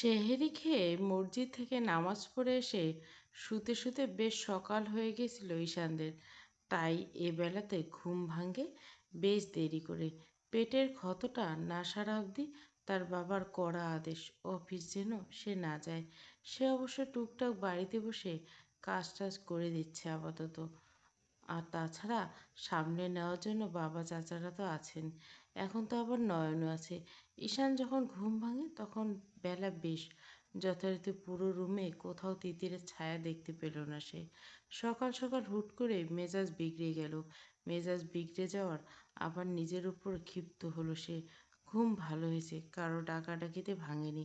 সেহরি খেয়ে মসজিদ থেকে নামাজ পড়ে এসে শুতে শুতে বেশ সকাল হয়ে গেছিল ঈশানদের। তাই এ বেলাতে ঘুম ভাঙে বেশ দেরি করে। পেটের ক্ষতটা না সারা অবধি তার বাবার কড়া আদেশ, অফিস যেন সে না যায়। সে অবশ্য টুকটাক বাড়িতে বসে কাজ টাজ করে দিচ্ছে আপাতত। আর তাছাড়া সামলে নেওয়ার জন্য বাবা চাচারা তো আছেন। এখন তো আবার নয়নও আছে। ঈশান যখন ঘুম ভাঙে তখন বেলা বেশ। যথারীতি পুরো রুমে কোথাও তিতিরের ছায়া দেখতে পেল না সে। সকাল সকাল হুট করে মেজাজ বিগড়ে গেল। মেজাজ বিগড়ে যাওয়ার আবার নিজের উপর ক্ষিপ্ত হলো সে। ঘুম ভালো হয়েছে, কারো ডাকাডাকিতে ভাঙেনি।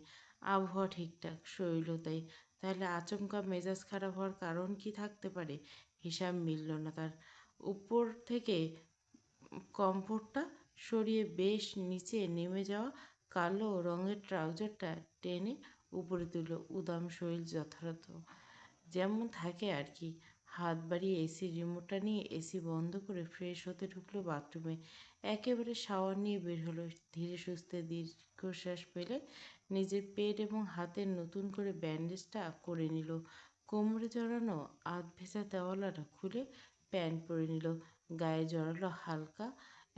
আবহাওয়া ঠিকঠাক, শরীরও তাই। তাহলে আচমকা মেজাজ খারাপ হওয়ার কারণ কি থাকতে পারে? হিসাব মিলল না তার। উপর থেকে কম্ফোর্টটা সরিয়ে বেশ নিচে নেমে যাওয়া কালো রঙের ট্রাউজারটা টেনে উপরে তুলল। উদাম শরীর যথাযথ যেমন থাকে আর কি। হাত বাড়িয়ে এসির রিমোটটা নিয়ে এসি বন্ধ করে ফ্রেশ হতে ঢুকলো বাথরুমে। একেবারে শাওয়ার নিয়ে বের হলো। ধীরে সুস্থে দীর্ঘশ্বাস ফেলে নিজের পেট এবং হাতের নতুন করে ব্যান্ডেজটা করে নিল। কোমরে জড়ানো আধ ভেজা দেওয়ালাটা খুলে প্যান্ট পরে নিল। গায়ে জড়ালো হালকা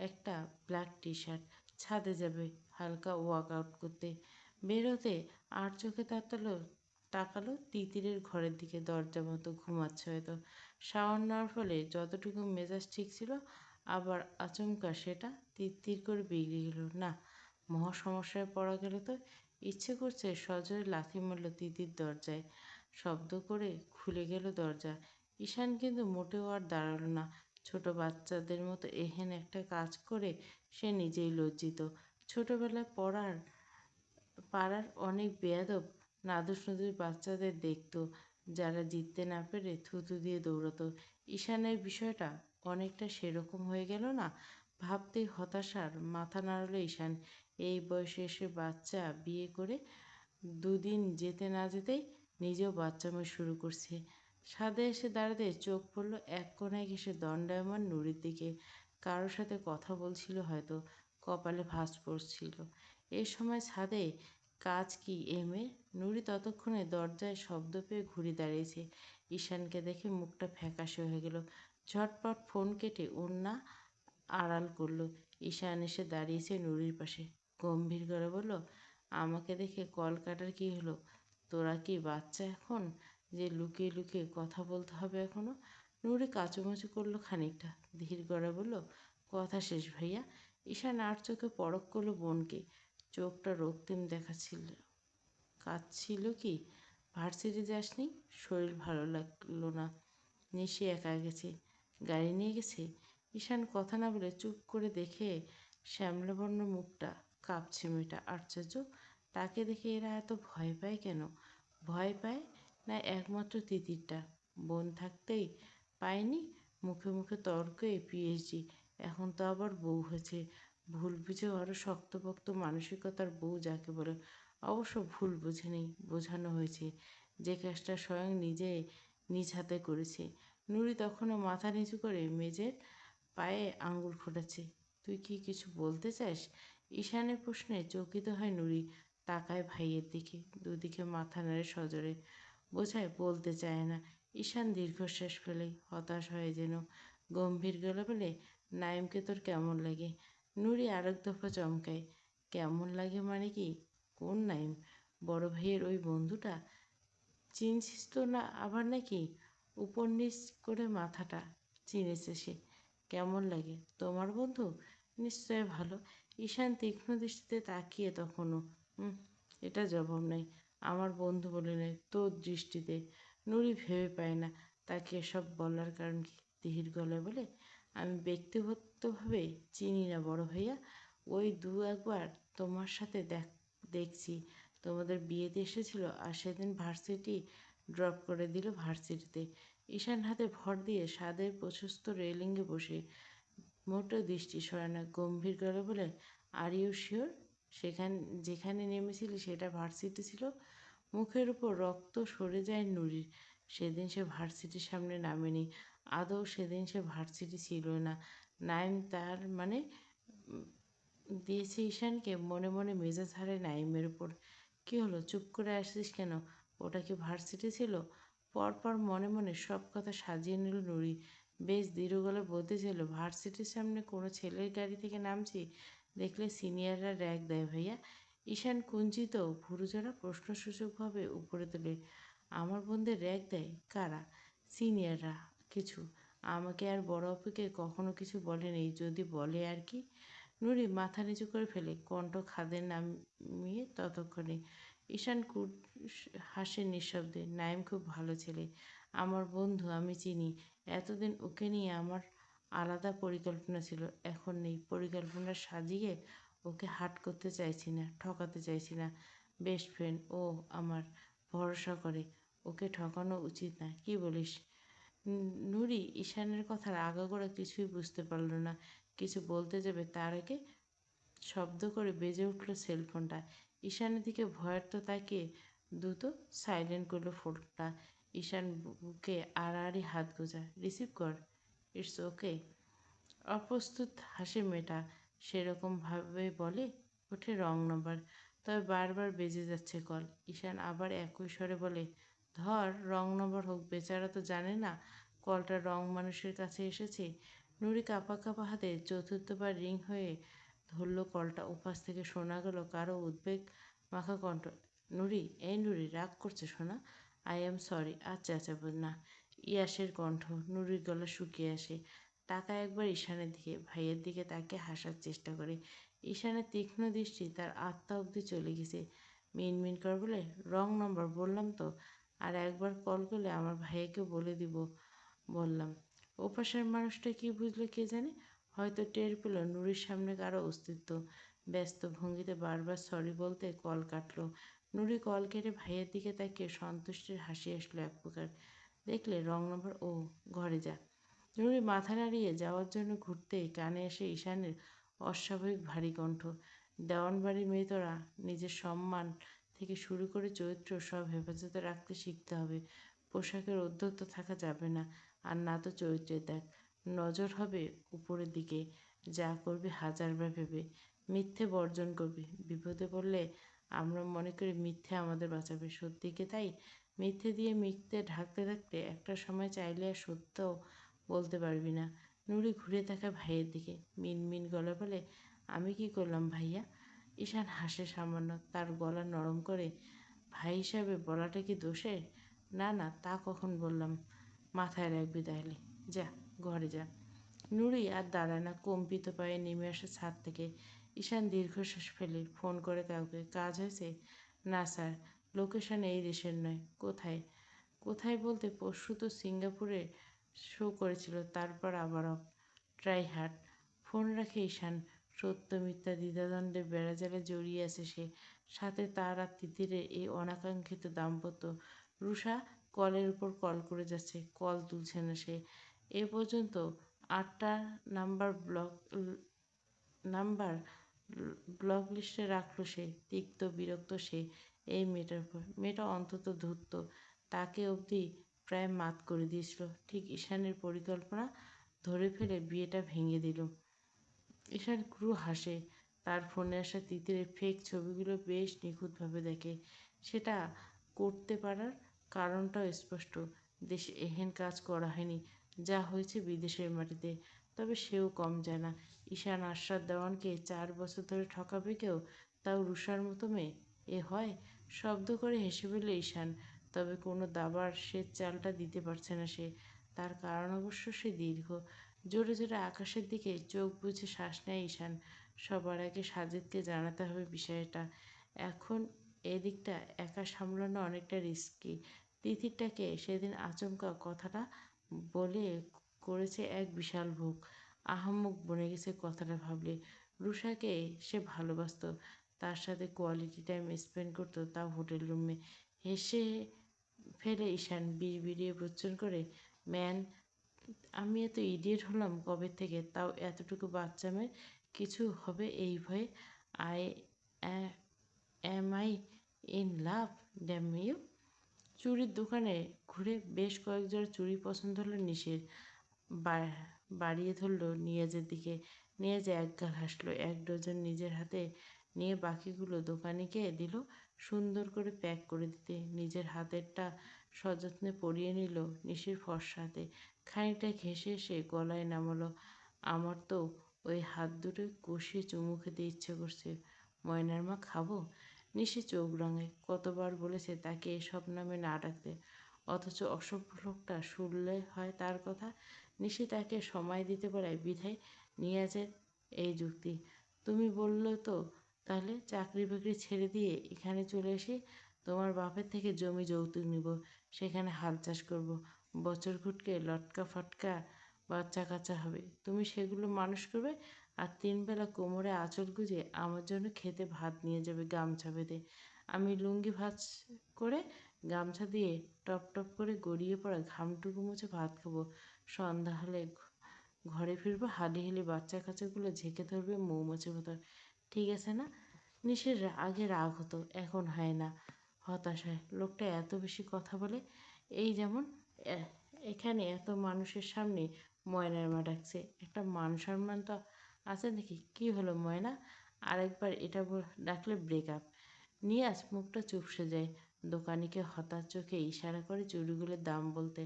একটা ব্ল্যাক টি শার্ট। ছাদে যাবে হালকা ওয়ার্কআউট করতে। বেরোতে আর চোখে তাকালো তিতিরের ঘরের দিকে। দরজা মতো ঘুমাচ্ছে হয়তো। শাওয়ার নেওয়ার ফলে যতটুকু মেজাজ ঠিক ছিল, আবার আচমকা সেটা তিরতির করে বিগড়ে গেল। না, মহা সমস্যায় পড়া গেল তো। ইচ্ছে করছে সজোরে লাথি মারল তিতির দরজায়। শব্দ করে খুলে গেল দরজা। ঈশান কিন্তু মোটেও আর দাঁড়ালো না। ছোট বাচ্চাদের মতো এহেন একটা কাজ করে সে নিজেই লজ্জিত। ছোটবেলায় পাড়ার অনেক বেয়াদব নাদুস নুদুস বাচ্চাদের দেখত, যারা জিততে না পেরে থুতু দিয়ে দৌড়াতো। ঈশানের বিষয়টা অনেকটা সেরকম হয়ে গেল না? ভাবতেই হতাশার মাথা নাড়ল ঈশান। এই বয়সে এসে বাচ্চা বিয়ে করে দুদিন যেতে না যেতেই নিজেও বাচ্চামো শুরু করছে। ছাদে এসে দাঁড়াতে চোখ পড়ল এক কোণায় ঘেঁষে দণ্ডায়মান নুড়ির দিকে। কারোর সাথে কথা বলছিল হয়তো। কপালে ভাঁজ পড়ছিল। এ সময় ছাদে কাজ কি এ মেয়ের? নুড়ি ততক্ষণে দরজায় শব্দ পেয়ে ঘুরে দাঁড়িয়েছে। ঈশানকে দেখে মুখটা ফ্যাকাশে হয়ে গেল। ঝটপট ফোন কেটে ওড়না আড়াল করলো। ঈশান এসে দাঁড়িয়েছে নুড়ির পাশে। গম্ভীর গলায় বলল, আমাকে দেখে কল কাটার কী হলো? তোরা কি বাচ্চা এখন যে লুকিয়ে লুকিয়ে কথা বলতে হবে এখনো? নুড়ি কাচুমাচু করলো খানিকটা। ধীর গলায় বলল, কথা শেষ ভাইয়া। ঈশান আর চোখে পরখ করলো বোনকে। চোখটা রক্তিম দেখাচ্ছিল। কাঁদছিল কি? ভার্সিটি যাসনি? শরীর ভালো লাগলো না? নিশি একা গেছে? গাড়ি নিয়ে গেছে? ঈশান কথা না বলে চুপ করে দেখে শ্যামলাবর্ণ মুখটা। কাঁপছে মেয়েটা। আশ্চর্য, তাকে দেখে এরা এত ভয় পায় কেন? ভয় পায় না একমাত্র তিতিরটা? বোন থাকতেই পায়নি? মুখে মুখে তর্কে পিএইচডি, এখন তো আবার বউ হয়েছে। ভুল বুঝেও আরও শক্তপোক্ত মানসিকতার বউ যাকে বলে। অবশ্য ভুল বুঝেনি, বোঝানো হয়েছে। যে কাজটা স্বয়ং নিজে নিজ হাতে করেছে। নুড়ি তখনও মাথা নিচু করে মেজের পায়ে আঙুল ফোটাচ্ছে। তুই কি কিছু বলতে চাস? ঈশানের প্রশ্নে চকিত হয় নুড়ি। তাকায় ভাইয়ের দিকে। দুদিকে মাথা নাড়ে সজোরে। বোঝায় বলতে চায় না। ঈশান দীর্ঘশ্বাস ফেলে, হতাশ হয়ে যেন। গম্ভীর গলা বলে, নাইমকে তোর কেমন লাগে? নুড়ি আরেক দফা চমকায়। কেমন লাগে মানে কি? কোন নাইম? বড় ভাইয়ের ওই বন্ধুটা? চিনছিস তো না আবার নাকি? উপর নিচ করে মাথাটা চিনেছে সে। কেমন লাগে? তোমার বন্ধু? নিশ্চয় ভালো। ঈশান তীক্ষ্ণ দৃষ্টিতে তাকিয়ে তখনও। হুম, এটা জবাব নাই। আমার বন্ধু বলে নয়, তোর দৃষ্টিতে। নুড়ি ভেবে পায় না তাকে এসব বলার কারণ কি। ধীর গলায় বলে, আমি ব্যক্তিগতভাবে চিনি না বড় ভাইয়া। ওই দু একবার তোমার সাথে দেখছি। তোমাদের বিয়েতে এসেছিল আর সেদিন ভার্সিটি ড্রপ করে দিল ভার্সিটিতে। ঈশান হাতে ভর দিয়ে স্বাদের প্রশস্ত রেলিংয়ে বসে মোটেও দৃষ্টি সরায় না। গম্ভীর গলায় বলে, আর ইউ শিওর যেখানে নেমেছিলি সেটা ভার্সিটি ছিল? মুখের উপর রক্ত সরে যায় নুড়ির। সেদিন সে ভার্সিটির সামনে নামেনি। আদৌ সেদিন সে ভার্সিটি ছিল না। নাইম তার দিয়েছে ঈশানকে। মনে মনে মেজাজ হারায় নাইমের উপর। কি হলো, চুপ করে আসছিস কেন? ওটা কি ভার্সিটি ছিল? পরপর মনে মনে সব কথা সাজিয়ে নিল নুরি। বেশ দৃঢ় গলায় বলতেছিল, ভার্সিটির সামনে কোনো ছেলের গাড়ি থেকে নামছি দেখলে সিনিয়ররা র্যাক দেয় ভাইয়া। ঈশান কুঞ্চিত ভুরুজোড়া প্রশ্নসূচকভাবে উপরে তোলে। আমার বোনদের র্যাক দেয় কারা? সিনিয়ররা। কিছু আমাকে আর বড় অপুকে কখনো কিছু বলেনি, যদি বলে আর কি। নুরি মাথা নিচু করে ফেলে, কণ্ঠ খাদে নামিয়ে ততক্ষণে। ঈশান হাসে নিঃশব্দে। নাইম খুব ভালো ছেলে, আমার বন্ধু, আমি চিনি। এতদিন ওকে নিয়ে আমার আলাদা পরিকল্পনা ছিল, এখন নেই। পরিকল্পনা সাজিয়ে ওকে হাট করতে চাইছি না, ঠকাতে চাইছি না। বেস্ট ফ্রেন্ড ও, আমার ভরসা করে, ওকে ঠকানো উচিত না, কি বলিস? নুরি ঈশানের কথার আগাগোড়া কিছুই বুঝতে পারল না। কিছু বলতে যাবে তার আগে শব্দ করে বেজে উঠল সেলফোনটা। ঈশানের দিকে ভয়ার্ত তাকিয়ে দ্রুত সাইলেন্ট করলো ফোনটা। ঈশান বুকে আড়াআড়ি হাত গোজা। রিসিভ কর। It's okay. অপ্রস্তুত হাসে মেয়েটা, সেরকমভাবে বলে ওঠে রং নাম্বার। তবে বারবার বেজে যাচ্ছে কল। ঈশান আবার একই স্বরে বলে, ধর, রং নাম্বার হোক, বেচারা তো জানে না কলটা রং মানুষের কাছে এসেছে। নুরি কাঁপা কাঁপা হাতে চতুর্থবার রিং হয়ে ধরল কলটা। ওপাশ থেকে শোনা গেল কারো উদ্বেগ মাখা কণ্ঠ। নুরি, এই নুরি, রাগ করছে শোনা? I am sorry. আচ্ছা আচ্ছা না। ইয়াসের কণ্ঠ। নুরির গলা শুকিয়ে আসে। তাকায় একবার ঈশানের দিকে, ভাইয়ের দিকে তাকে হাসার চেষ্টা করে। ঈশানের তীক্ষ্ণ দৃষ্টি তার আত্মা অবধি চলে গেছে। মিনমিন করে বলে, রং নম্বর বললাম তো, আর একবার কল করলে আমার ভাইয়াকে বলে দিব বললাম। ওপাশের মানুষটা কি বুঝলো কে জানে, হয়তো টের পেল নুরির সামনে কারো অস্তিত্ব। ব্যস্ত ভঙ্গিতে বারবার সরি বলতে কল কাটলো। নুরি কল কেটে ভাইয়ের দিকে তাকিয়ে সন্তুষ্টির হাসি আসলো এক প্রকার। দেখলে রং নম্বর, ও ঘরে যা। নুরি মাথা নাড়িয়ে যাওয়ার জন্য ঘুরতেই কানে এসে ঈশানের অস্বাভাবিক ভারী কণ্ঠ। দেওয়ানবাড়ির মেয়ে তোরা, নিজের সম্মান থেকে শুরু করে চরিত্র সব হেফাজতে রাখতে শিখতে হবে। পোশাকের অধ্যত্ত থাকা যাবে না, আর না তো চরিত্রের দেখ। নজর হবে উপরের দিকে। যা করবে হাজারবার ভেবে। মিথ্যে বর্জন করবে। বিপদে পড়লে আমরা মনে করি মিথ্যে আমাদের বাঁচাবে, সত্যি কি তাই? মিথ্যে দিয়ে মিথ্যে ঢাকতে থাকতে একটা সময় চাইলে আর সত্য বলতে পারবি না। নুরি ঘুরে তাকায় ভাইয়ের দিকে, মিনমিন গলা বলে, আমি কি করলাম ভাইয়া? ঈশান হাসে সামান্য, তার গলা নরম করে। ভাই হিসাবে বলাটা কি দোষের? না না, তা কখন বললাম। মাথায় রাখবি তাহলে। যা, ঘরে যা। নুরি আর দাঁড়ায় না, কম্পিত পায়ে নেমে আসে ছাদ থেকে। ঈশান দীর্ঘশ্বাস ফেলে। ফোন করে কাউকে, কাজ হয়েছে? না স্যার, লোকেশন এই দেশের নয়। কোথায়? কোথায় বলতে পরশু তো সিঙ্গাপুরে শো করেছিল, তারপর আবার অফ। Try hard. ফোন রাখে ঈশান। সত্য মিথ্যা দ্বিধাদ্বন্দ্বে বেড়াজালে জড়িয়ে আছে সে। সাথে তার আর তিতিরের এই অনাকাঙ্ক্ষিত দাম্পত্য। রুষা কলের উপর কল করে যাচ্ছে, কল তুলছে না সে। এ পর্যন্ত 8টা নাম্বার নাম্বার ব্লক লিস্টে রাখলো সে। তিক্ত বিরক্ত সে এই মেয়েটার উপর। মেয়েটা অন্তত ধূর্ত, তাকে অবধি প্রায় মাত করে দিয়েছিল। ঠিক ঈশানের পরিকল্পনা ধরে ফেলে বিয়েটা ভেঙে দিল। ঈশান ক্রু হাসে। তার ফোনে আসা তিতিরের ফেক ছবিগুলো বেশ নিখুঁতভাবে দেখে। সেটা করতে পারার কারণটাও স্পষ্ট। দেশে এহেন কাজ করা হয়নি যা হয়েছে বিদেশের মাটিতে। তবে সেও কম যায় না। ঈশান আশরাত দেওয়ানকে 4 বছর ধরে ঠকাবে কেউ, তাও রুষার মতো মেয়ে? এ হয়? শব্দ করে হেসে ফেলে ঈশান। তবে কোনো দাবার সে চালটা দিতে পারছে না সে। তার কারণ অবশ্য সে দীর্ঘ। জোরে জোরে আকাশের দিকে চোখ বুজে শ্বাস নেয় ঈশান। সবার আগে সাজিদকে জানাতে হবে বিষয়টা। এখন এদিকটা একা সামলানো অনেকটা রিস্কি। তিথিরটাকে সেদিন আচমকা কথাটা বলে করেছে এক বিশাল ভুল। আহাম্মক বনে গেছে কথাটা ভাবলে। রুষাকে সে ভালোবাসত, তার সাথে কোয়ালিটি টাইম স্পেন্ড করতো, তাও হোটেল রুমে। হেসে ফেলে ঈশান বিড়বিড়িয়ে প্রচ্ছন করে, ম্যান, আমি এত ইডিয়েট হলাম কবে থেকে, তাও এতটুকু বাচ্চা মেয়ের কিছু হবে এই ভয়ে। I am I in love, damn you. চুড়ির দোকানে ঘুরে বেশ কয়েক জোড়া চুড়ি পছন্দ হলো নিশির। বাড়িয়ে ধরল নিয়াজের দিকে। নিয়াজ একগাল হাসলো। 1 ডজন নিজের হাতে নিয়ে বাকিগুলো দোকানিকে দিল। সুন্দর করে প্যাক করে দিতে। নিজের হাতেরটা সযত্নে পরিয়ে নিল নিশির ফর্সা হাতে। খানিকটা ঘেঁষে সে গলায় নামালো। আমার তো ওই হাত দুটো কষিয়ে চুমু খেতে ইচ্ছে করছে। ময়নার মা, খাবো? নিশি চোখ রাঙায়। কতবার বলেছে তাকে এসব নামে না ডাকতে, অথচ অসভ্য লোকটা শুনলে হয় তার কথা। নিশি তাকে সময় দিতে পারে বিধায় নিয়াজের এই যুক্তি। তুমি বললে তো তাহলে চাকরি বাকরি ছেড়ে দিয়ে এখানে চলে এসে তোমার বাপের থেকে জমি যৌতুক নিব, সেখানে হাল চাষ করব, বছর ঘুটকে লটকা ফটকা বাচ্চা কাচ্চা হবে, তুমি সেগুলো মানুষ করবে, আর 3 বেলা কোমরে আঁচল গুঁজে আমার জন্য খেতে ভাত নিয়ে যাবে গামছা বেঁধে। আমি লুঙ্গি ভাঁজ করে গামছা দিয়ে টপ টপ করে গড়িয়ে পড়া ঘামটুকু মুছে ভাত খাবো। সন্ধ্যা হলে ঘরে ফিরবো, হালি হালি বাচ্চা কাচ্চাগুলো ঝেঁকে ধরবে মৌমাছির মতো। ঠিক আছে না? নিশের আগে রাগ হতো, এখন হয় না, হতাশ হয়। লোকটা এত বেশি কথা বলে। এই যেমন এ- এখানে এত মানুষের সামনে ময়নার মা ডাকছে, একটা মান সম্মান তো আছে নাকি? কি হলো ময়না? আরেকবার এটা ডাকলে ব্রেকআপ। নিয়াজ মুখটা চুপসে যায়। দোকানিকে হতাশ চোখে ইশারা করে চুড়িগুলোর দাম বলতে।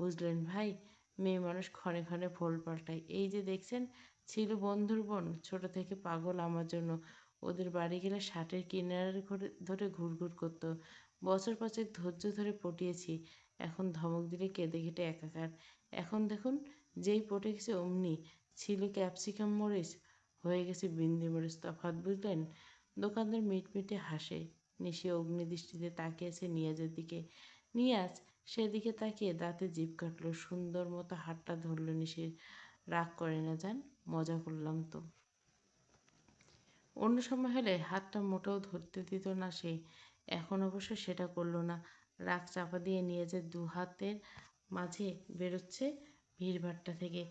বুঝলেন ভাই, মেয়ে মানুষ ক্ষণে ক্ষণে ভোল পাল্টায়। এই যে দেখছেন, ছিল বন্ধুর বোন, ছোট থেকে পাগল আমার জন্য। ওদের বাড়ি গেলে শার্টের কিনারে ধরে ঘুরঘুর করতো। বছর পাঁচেক ধৈর্য ধরে পটিয়েছি, এখন ধমক দিলে কেঁদে কেটে একাকার। এখন দেখুন, যেই পটে গেছে অমনি ছিল ক্যাপসিকাম মরিচ হয়ে গেছে বিন্দি মরিচ। তফাৎ বুঝলেন? দোকানদার মিটমিটে হাসে। নিশি অগ্নিদৃষ্টিতে তাকিয়েছে নিয়াজের দিকে। নিয়াজ সেদিকে তাকিয়ে দাঁতে জিভ কাটল। সুন্দর মতো হাতটা ধরল নিশির। রাগ করে না যান, মজা করলাম তো। অন্য সময় হলে হাতটা মোটেও ধরতে দিত না সে, এখন অবশ্য সেটা করল না। রাগ চাপা দিয়ে নিয়াজের 2 হাতের মাঝে বেরোচ্ছে ভিড়ভাট্টা থেকে।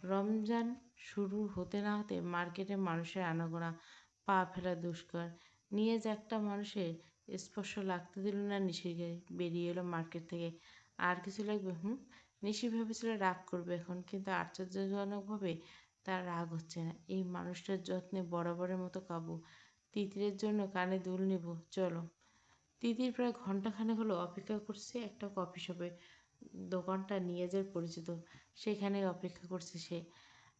রমজান শুরু হতে না হতে মার্কেটে মানুষের আনাগোনা, পা ফেলা দুষ্কর। নিয়াজ একটা মানুষের স্পর্শ লাগতে দিল না নিশিকে। বেরিয়ে এলো মার্কেট থেকে। আর কিছু লাগবে? নিশি ভেবেছিল রাগ করবে এখন, কিন্তু আশ্চর্যজনকভাবে তার রাগ হচ্ছে না। এই মানুষটার যত্নে বরাবরের মতো কাবু। তিতিরের জন্য কানে দুল নিব, চলো। তিতির প্রায় ঘন্টাখানেক হলো অপেক্ষা করছে একটা কফি শপে। দোকানটা নিয়াজের পরিচিত, সেখানে অপেক্ষা করছে সে।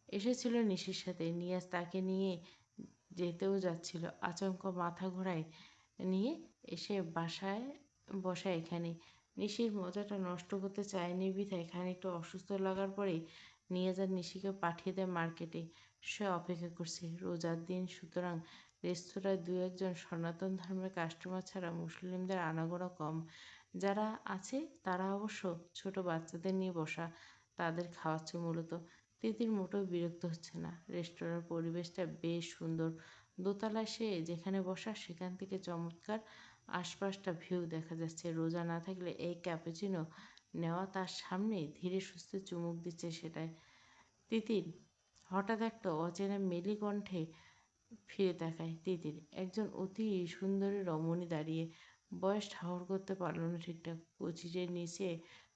এসেছিল নিশির সাথে। নিয়াজ তাকে নিয়ে যেতেও যাচ্ছিল, আচমকা মাথা ঘোরায় নিয়ে এসে বাসায় বসা এখানে। নিশির মজাটা নষ্ট করতে চায়নি বিধায় খানিকটা অসুস্থ লাগার পরে নিয়াজ আর নিশিকে পাঠিয়ে দেয় মার্কেটে। সে অপেক্ষা করছে, রোজার দিন সুতরাং রেস্তোরাঁয় 2-1 জন সনাতন ধর্মের কাস্টমার ছাড়া মুসলিমদের আনাগোনা কম। যারা আছে তারা অবশ্য ছোট বাচ্চাদের নিয়ে বসা, তাদের খাওয়াচ্ছে মূলত। তিতির মোটেও বিরক্ত হচ্ছে না। রেস্তোরাঁর পরিবেশটা বেশ সুন্দর। দোতলায় সে যেখানে বসা সেখান থেকে চমৎকার আশপাশটা ভিউ দেখা যাচ্ছে। রোজা না থাকলে এই ক্যাপুচিনো নেওয়া তার সামনে ধীরে সুস্থে চুমুক দিচ্ছে সেটায়। তিতির হঠাৎ একটা অচেনা মেলি কণ্ঠে ফিরে তাকায়। তিতির একজন অতি সুন্দরী রমণী দাঁড়িয়ে। বয়স ঠাহর করতে পারল না ঠিকঠাক। 25-এর নিচে